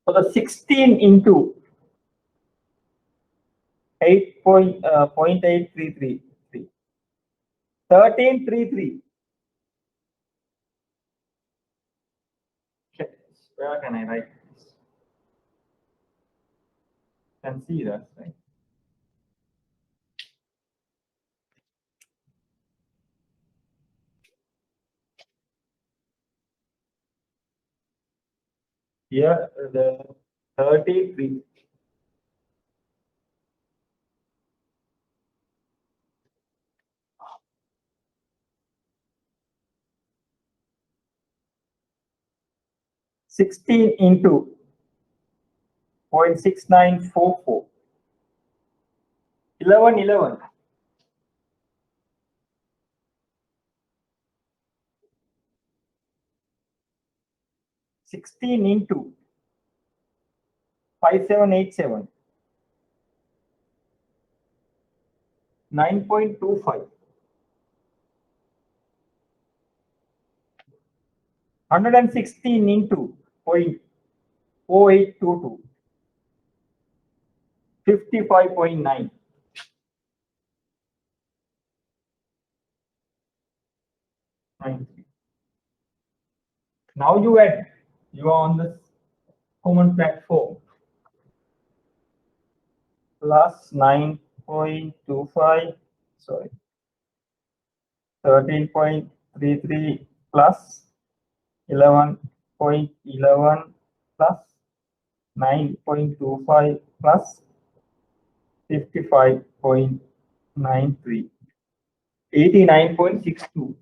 Speaker 1: So the 16 into 0.8333, 1333. Where can I write this? Can see that, right? Here the 33. $16 into 0.6944. 11. 16 into 5787. 9.25. 116 into 0.0822. 55.9. Now you add. You are on this common platform. Plus 9.25. Sorry. 13.33 plus 11.11 plus 9.25 plus 55.93. 89.62.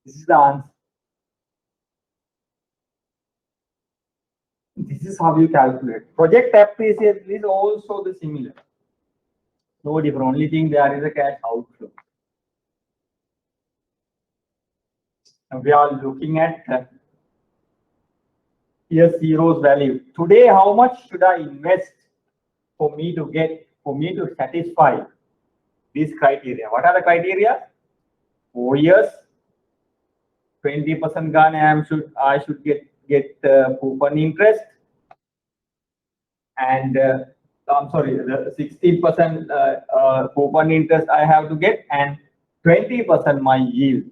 Speaker 1: This is the answer. This is how you calculate. Project appreciation is also the similar. No different. Only thing there is a cash outflow. And we are looking at here zero's value. Today, how much should I invest for me to satisfy these criteria? What are the criteria? 4 years, 20% gun I should get coupon interest, and I'm sorry, the 16% coupon interest I have to get, and 20% my yield,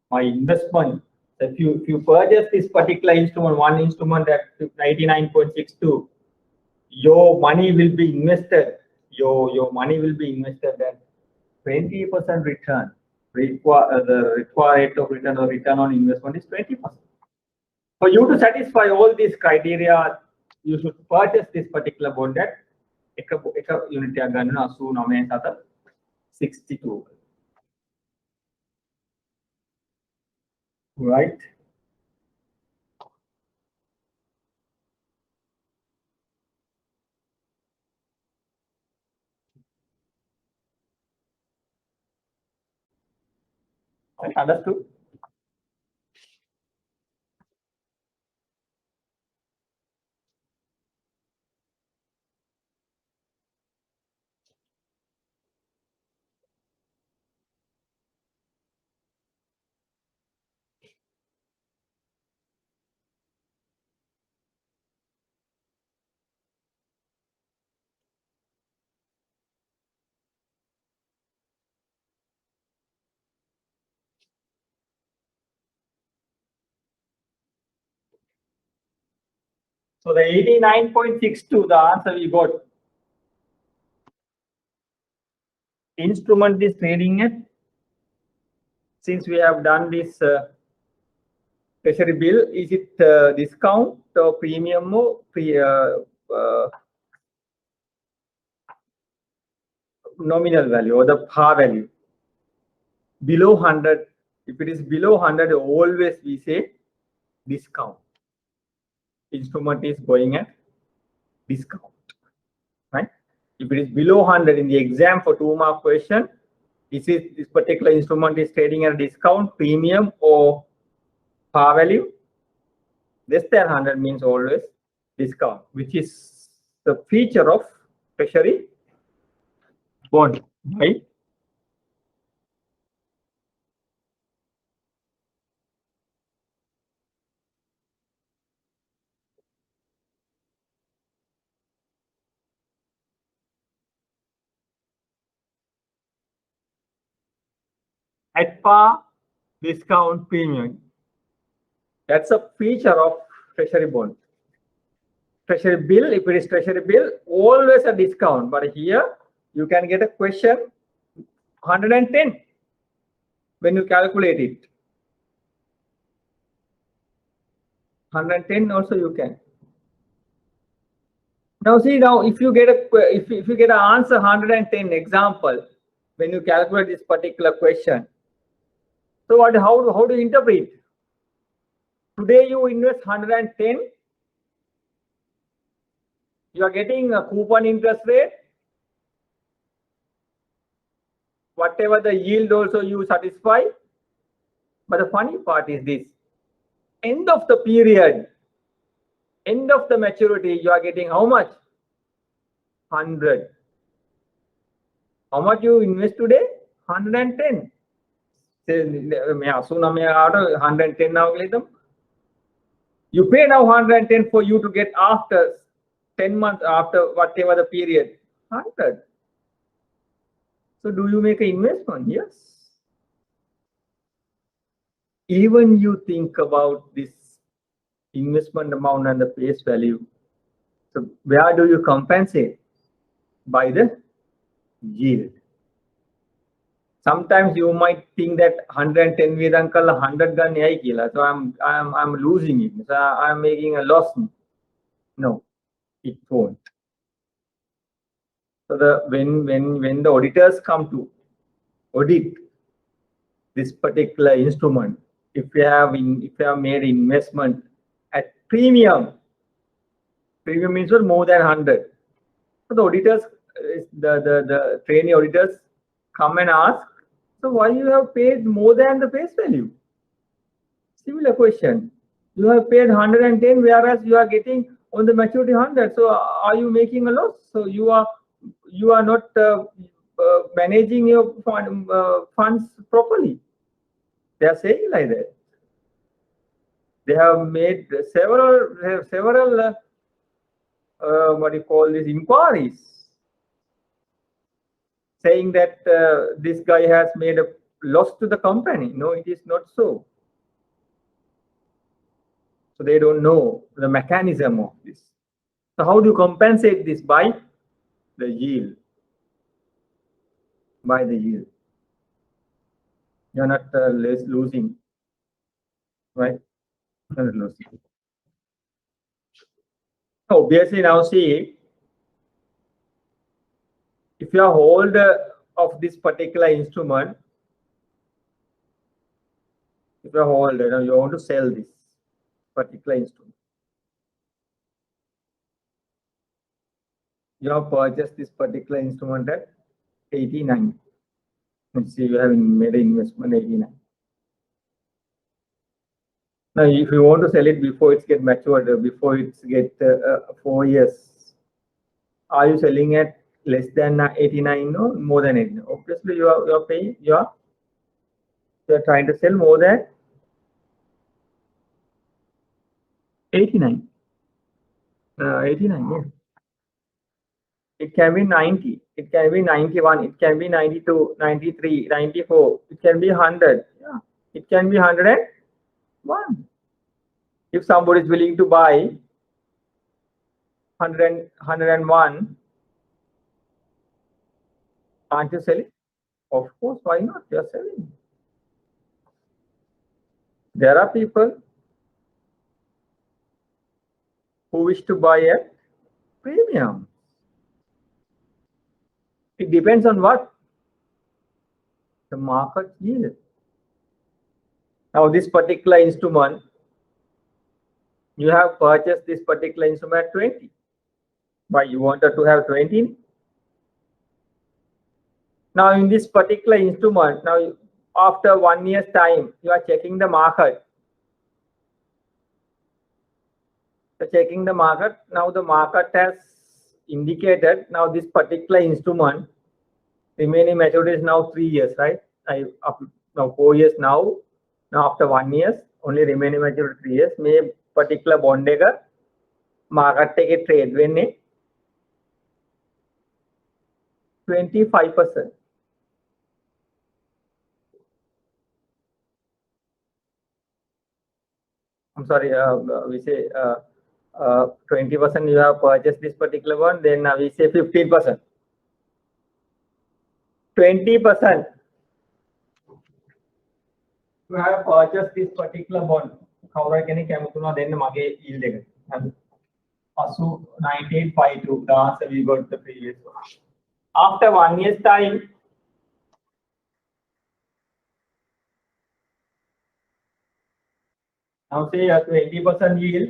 Speaker 1: my investment. If you purchase this particular instrument, one instrument at 99.62, your money will be invested. Your money will be invested at 20% return. The required rate of return or return on investment is 20%. For you to satisfy all these criteria, you should purchase this particular bond at unit 62. Right? Understood? So the 89.62, the answer we got. Instrument is trading at, since we have done this treasury bill, is it discount or premium or nominal value or the par value? Below 100, if it is below 100, always we say discount. Instrument is going at discount, right? If it is below 100 in the exam for 2-mark question, this particular instrument is trading at a discount, premium or par value. Less than 100 means always discount, which is the feature of treasury bond, right? at par, discount, premium. That's a feature of treasury bond. Treasury bill, if it is treasury bill, always a discount. But here you can get a question 110 when you calculate it. 110 also you can. Now see, now if you get a if you get an answer 110 example when you calculate this particular question, so what how do you interpret? Today you invest 110, you are getting a coupon interest rate, whatever the yield also you satisfy. But the funny part is this: end of the period, end of the maturity, you are getting how much? 100. How much you invest today? 110. So 110 now. You pay now 110 for you to get after 10 months, after whatever the period, 100. So do you make an investment? Yes. Even you think about this investment amount and the face value. So where do you compensate? By the yield. Sometimes you might think that 110 with uncle 100 gun so I'm losing it. So I'm making a loss. No, it won't. So when the auditors come to audit this particular instrument, if you have made investment at premium means more than 100. So the auditors, the trainee auditors come and ask, so why you have paid more than the face value? Similar question. You have paid 110, whereas you are getting on the maturity 100. So are you making a loss? So you are not managing your funds properly. They are saying like that. They have made several what do you call this, inquiries, saying that this guy has made a loss to the company. No, it is not so. So they don't know the mechanism of this. So how do you compensate this? By the yield. By the yield. You're not losing, right? You're not losing. So obviously now see, if you are holder of this particular instrument, if you are holder, you want to sell this particular instrument. You have purchased this particular instrument at 89. Let's see, you have made an investment 89. Now, if you want to sell it before it gets matured, before it gets 4 years, are you selling at less than 89? No, more than 89. Obviously, you are paying. You are trying to sell more than 89. 89. Yeah. It can be 90. It can be 91. It can be 92, 93, 94. It can be 100. Yeah. It can be 101. If somebody is willing to buy 101, aren't you selling? Of course, why not? You are selling. There are people who wish to buy at premium. It depends on what? The market yield. Now, this particular instrument, you have purchased this particular instrument at 20. Why you wanted to have 20? Now, in this particular instrument, now after 1 year's time, you are checking the market. So checking the market, now the market has indicated now this particular instrument remaining maturity is now 3 years, right? Now 4 years now. Now after 1 year, only remaining maturity 3 years. May particular bond market take a trade when 25%. I'm sorry, we say 20% you have purchased this particular one, then we say 15%. 20% you have purchased this particular bond. Cover can you then mage yield again. Also 1952. The answer we got the previous one. After 1 year's time, now say 20% yield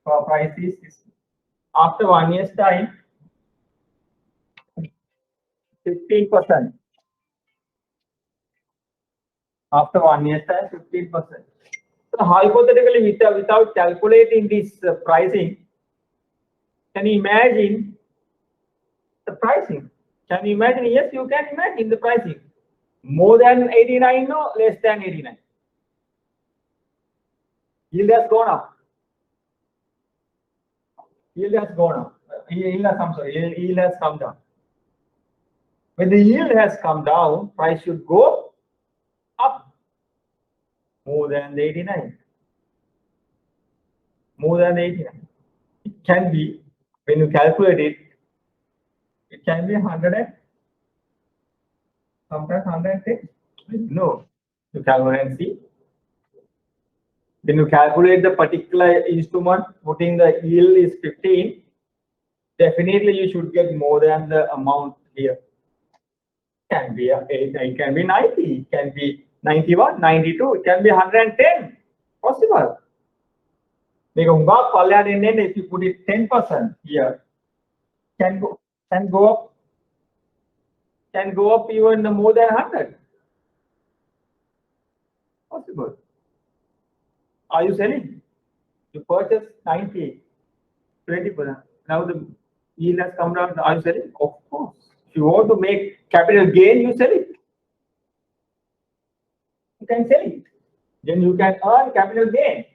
Speaker 1: for prices. After 1 year's time, 15%. After 1 year's time, 15%. So hypothetically, without calculating this pricing, can you imagine the pricing? Can you imagine? Yes, you can imagine the pricing. More than 89, no, less than 89. Yield has gone up. Yield has gone up. Yield has come down. When the yield has come down, price should go up more than 89. More than 89. It can be, when you calculate it, it can be 100 and sometimes 110. No, you calculate and see. When you calculate the particular instrument, putting the yield is 15, definitely you should get more than the amount here. Can be 8, it can be 90, it can be 91, 92, it can be 110. Possible. If you put it 10% here, can go up even more than 100. Possible. Are you selling? You purchase 90, 20%. Now the yield has come down. Are you selling? Of course. If you want to make capital gain, you sell it. You can sell it. Then you can earn capital gain.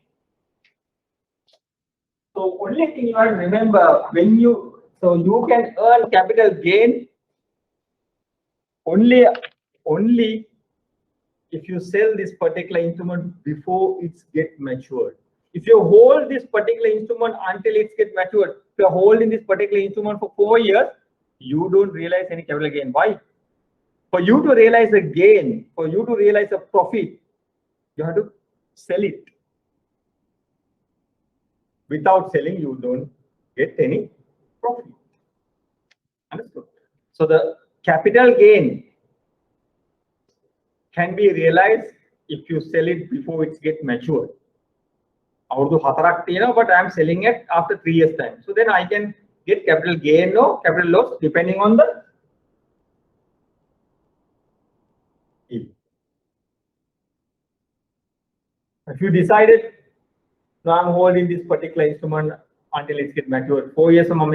Speaker 1: So only thing you have to remember, when you can earn capital gain only if you sell this particular instrument before it's get matured. If you hold this particular instrument until it's get matured, if you're holding this particular instrument for 4 years, you don't realize any capital gain. Why? For you to realize a gain, for you to realize a profit, you have to sell it. Without selling, you don't get any profit. Understood? So the capital gain can be realized if you sell it before it gets matured. But I'm selling it after 3 years time. So then I can get capital gain or capital loss depending on the yield. If you decided, no, I'm holding this particular instrument until it gets matured, 4 years, now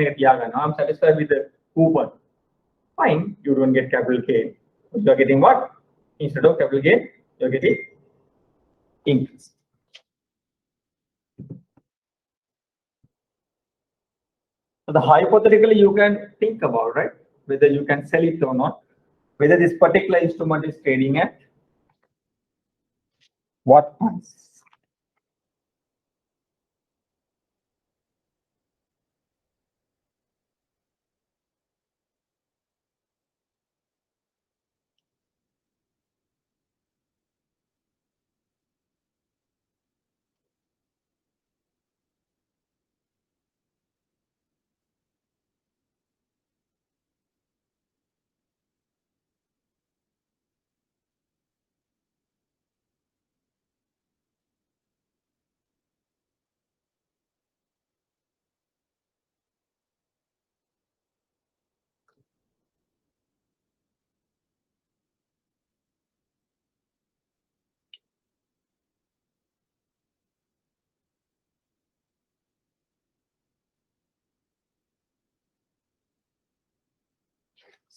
Speaker 1: I'm satisfied with the coupon. Fine, you don't get capital gain. You're getting what? Instead of capital gain, you're getting increase. So the hypothetically you can think about, right? Whether you can sell it or not, whether this particular instrument is trading at what price.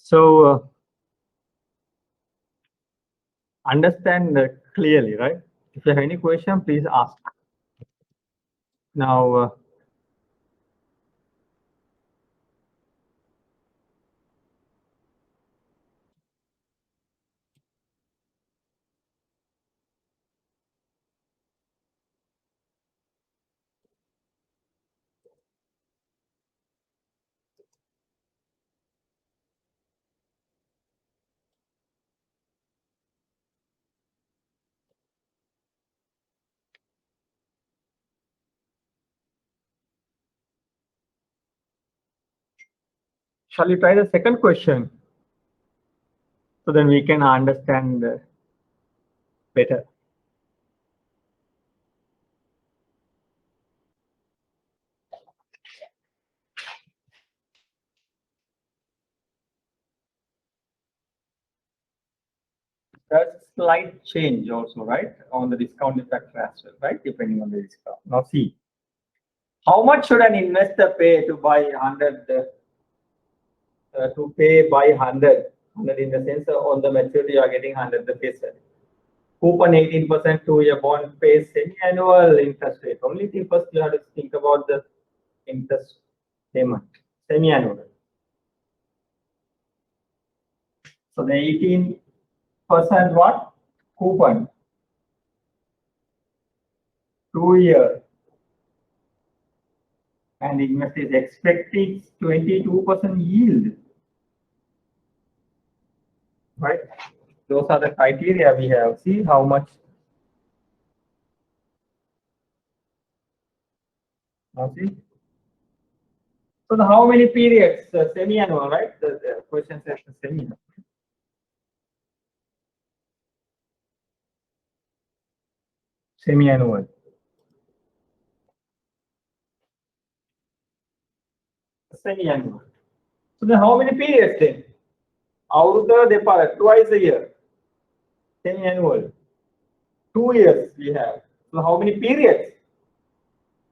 Speaker 1: So understand clearly, right? If you have any question, please ask. Now, Shall we try the second question? So then we can understand better. There's slight change also, right, on the discount factor as well, right, depending on the discount. Now see, how much should an investor pay to buy 100, to pay by 100 in the sense on the maturity you are getting 100 the face value. Coupon 18%, 2-year bond pays semi-annual interest rate. Only thing first you have to think about the interest payment, semi-annual. So the 18% what? Coupon. 2-year. And investor is expecting 22% yield. Right? Those are the criteria we have. See how much. Now see. So the how many periods? Semi-annual, right? The question says the semi-annual. Semi-annual. Semi-annual. So then how many periods then? Avruda Depara, twice a year. Semi-annual. 2 years we have. So how many periods?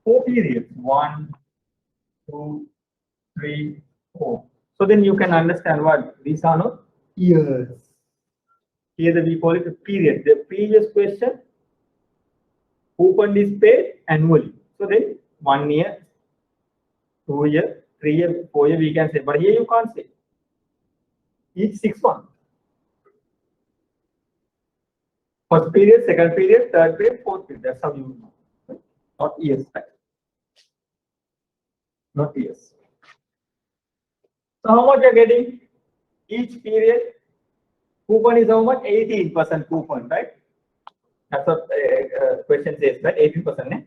Speaker 1: 4 periods. 1, 2, 3, 4. So then you can understand what these are no years. Here we call it a period. The previous question, coupon is paid annually. So then 1 year, 2 year, 3 year, 4 year we can say. But here you can't say. Each 6 months. First period, second period, third period, fourth period. That's how you know. Not years. Not years. So how much you're getting? Each period, coupon is how much? 18% coupon, right? That's what question says, right? 18%. Eh?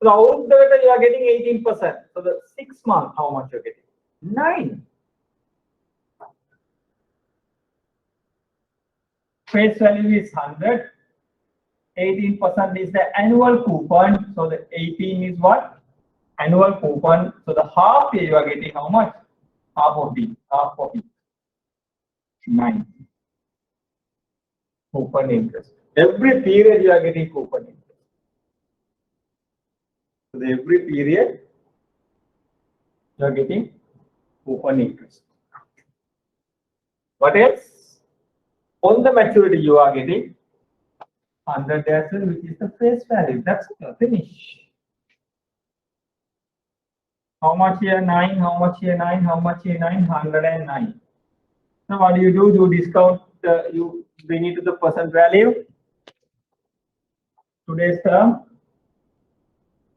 Speaker 1: So out of the you are getting 18%. So the 6 months, how much you're getting? 9. Face value is 100. 18% is the annual coupon. So the 18 is what? Annual coupon. So the half year you are getting how much? Half of it. Half of it. 9. Coupon interest. Every period you are getting coupon interest. So every period you are getting coupon interest. What else? On the maturity you are getting 100 as well, which is the face value. That's it. Finish. How much here? 9. How much here? 9. How much here? 9. 109. Now what do? You discount. You bring it to the percent value. Today's term.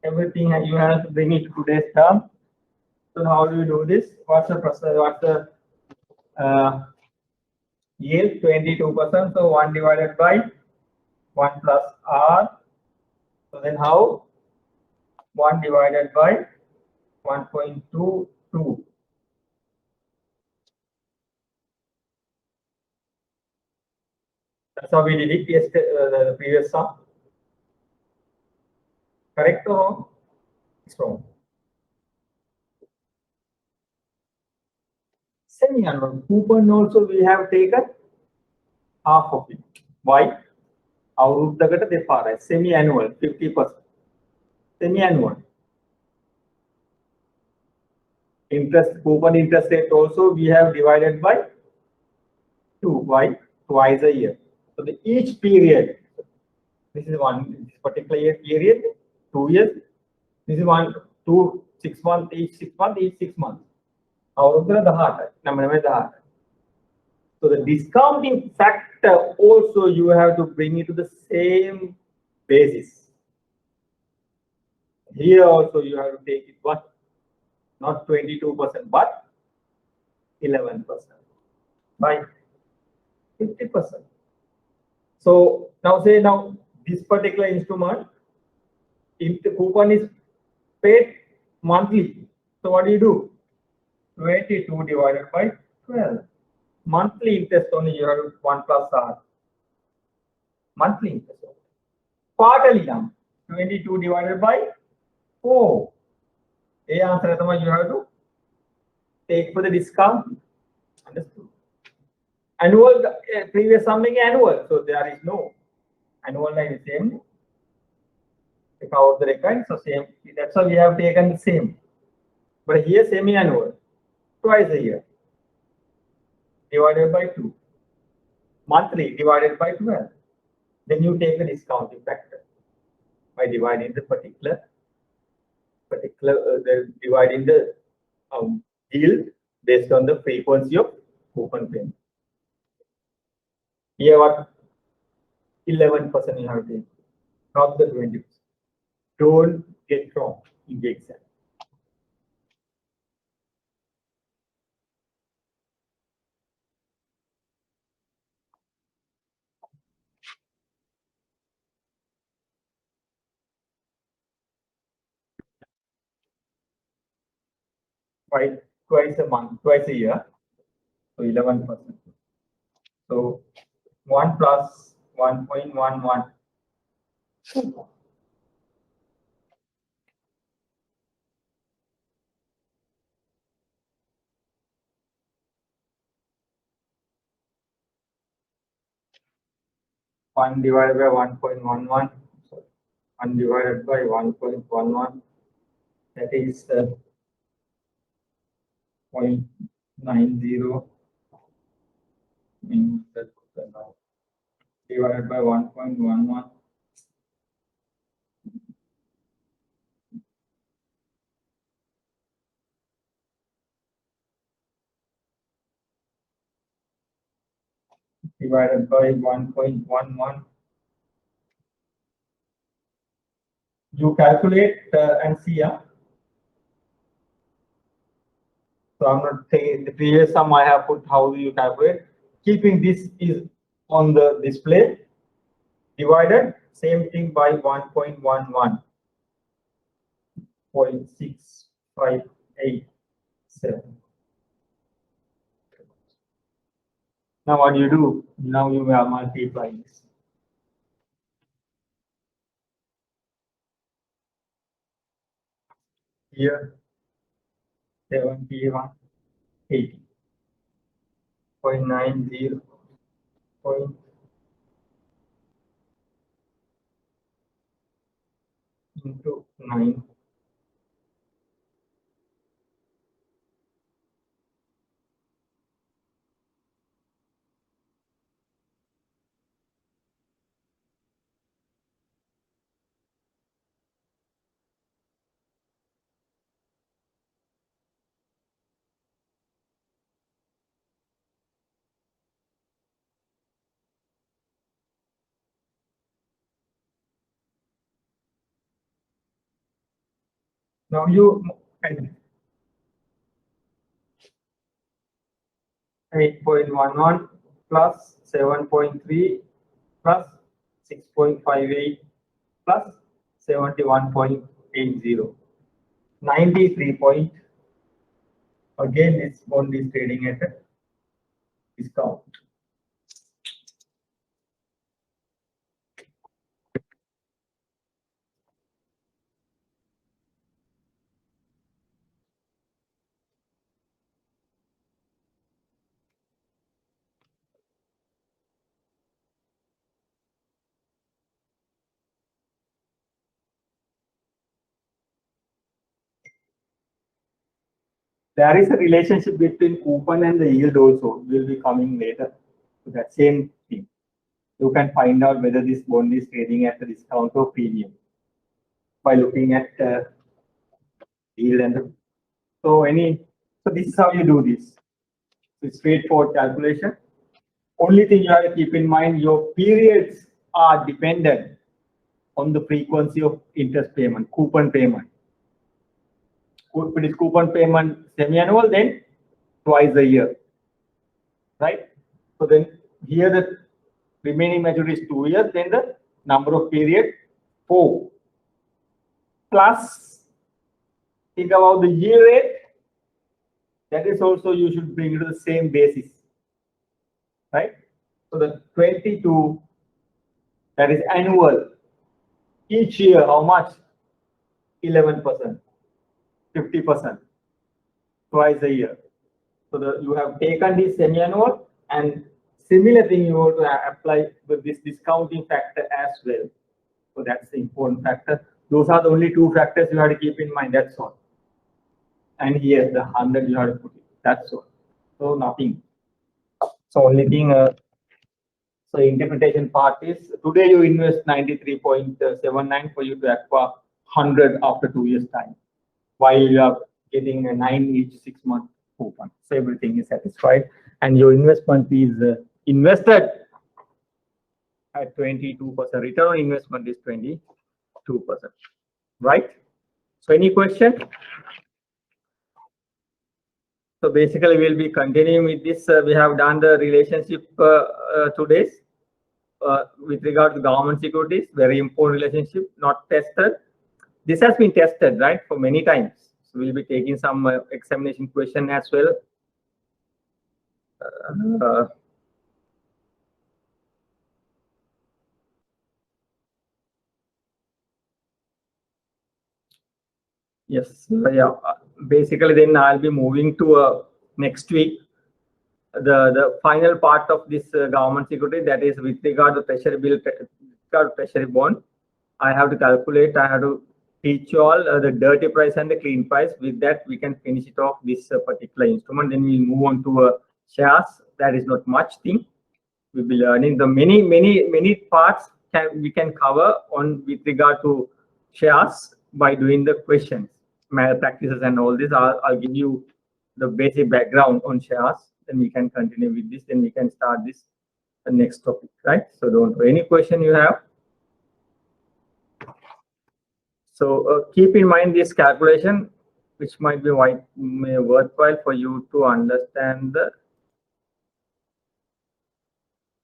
Speaker 1: Everything you have to bring it to today's term. So how do you do this? What's the process? What's the yield? 22%. So 1 divided by 1 plus R. So then how? 1 divided by 1.22. That's how we did it yesterday, the previous sum. Correct or wrong? It's wrong. Semi-annual coupon also we have taken half of it. Why? Our semi-annual 50%. Semi-annual. Interest coupon interest rate also we have divided by 2. Why? Twice a year. So the each period. This is this particular year period. 2 years. This is 1, 2, 6 months, each 6 months, each 6 months. So the discounting factor also you have to bring it to the same basis. Here also you have to take it what? Not 22%, but 11%. By 50%. So now say this particular instrument, if the coupon is paid monthly, so what do you do? 22 divided by 12. Monthly interest only you have 1 plus R. Monthly interest. Quarterly now. 22 divided by 4. A answer you have to take for the discount. Understood? Annual, previous something annual, so there is no annual line is same. Take out the recurrent, so same. That's why we have taken the same. But here semi-annual, twice a year, divided by 2. Monthly divided by 12. Then you take the discounting factor by dividing the dividing the yield based on the frequency of coupon payment. Here what 11% you have to take, not the 20%. Don't get wrong in the exam. Twice a month, twice a year, so 11%. So 1 plus 1.11. One divided by 1.11. So 1 divided by 1.11. That is 0.90 divided by 1.11. Divided by 1.11. You calculate and see. So I'm not saying the previous sum I have put how do you calculate. Keeping this is on the display. Divided same thing by 1.11. 0.6587. Now what you do? Now you are multiplying this. Here 71, 80, 0.90, into 9. Now you 8.11 plus 7.3 plus 6.58 plus 71.80. 93 point. Again, this bond is trading at a discount. There is a relationship between coupon and the yield also. Will be coming later. So that same thing. You can find out whether this bond is trading at a discount or premium by looking at yield and so this is how you do this. It's straightforward calculation. Only thing you have to keep in mind, your periods are dependent on the frequency of interest payment, coupon payment. If it is coupon payment semi-annual, then twice a year, right? So then here the remaining maturity is 2 years, then the number of period 4. Plus, think about the yield rate, that is also you should bring it to the same basis, right? So the 22, that is annual. Each year, how much? 11%, 50%, twice a year. So you have taken this semi-annual, and similar thing you have to apply with this discounting factor as well. So that's the important factor. Those are the only two factors you have to keep in mind. That's all. And here the 100 you have to put it. That's all. So nothing. So only thing. So interpretation part is today you invest 93.79 for you to acquire 100 after 2 years time, while you are getting a 9 each 6 month coupon. So everything is satisfied, and your investment is invested at 22%. Return on investment is 22%, right? So any question? So basically we'll be continuing with this. We have done the relationship today with regard to government securities, very important relationship, not tested. This has been tested, right, for many times. So we'll be taking some examination question as well. Yes, yeah. Basically, then I'll be moving to next week. The final part of this government security, that is with regard to treasury bill, treasury bond. I have to calculate. I have to teach you all the dirty price and the clean price. With that, we can finish it off this particular instrument. Then we'll move on to shares. That is not much thing. We'll be learning the many parts we can cover on with regard to shares by doing the questions, malpractices, and all this. I'll give you the basic background on shares. Then we can continue with this. Then we can start this the next topic, right? So don't know any question you have. So keep in mind this calculation, which might be worthwhile for you to understand the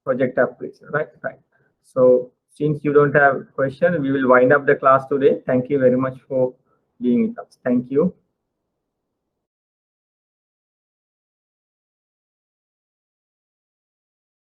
Speaker 1: project appraisal, right? Right. So since you don't have question, we will wind up the class today. Thank you very much for being with us. Thank you.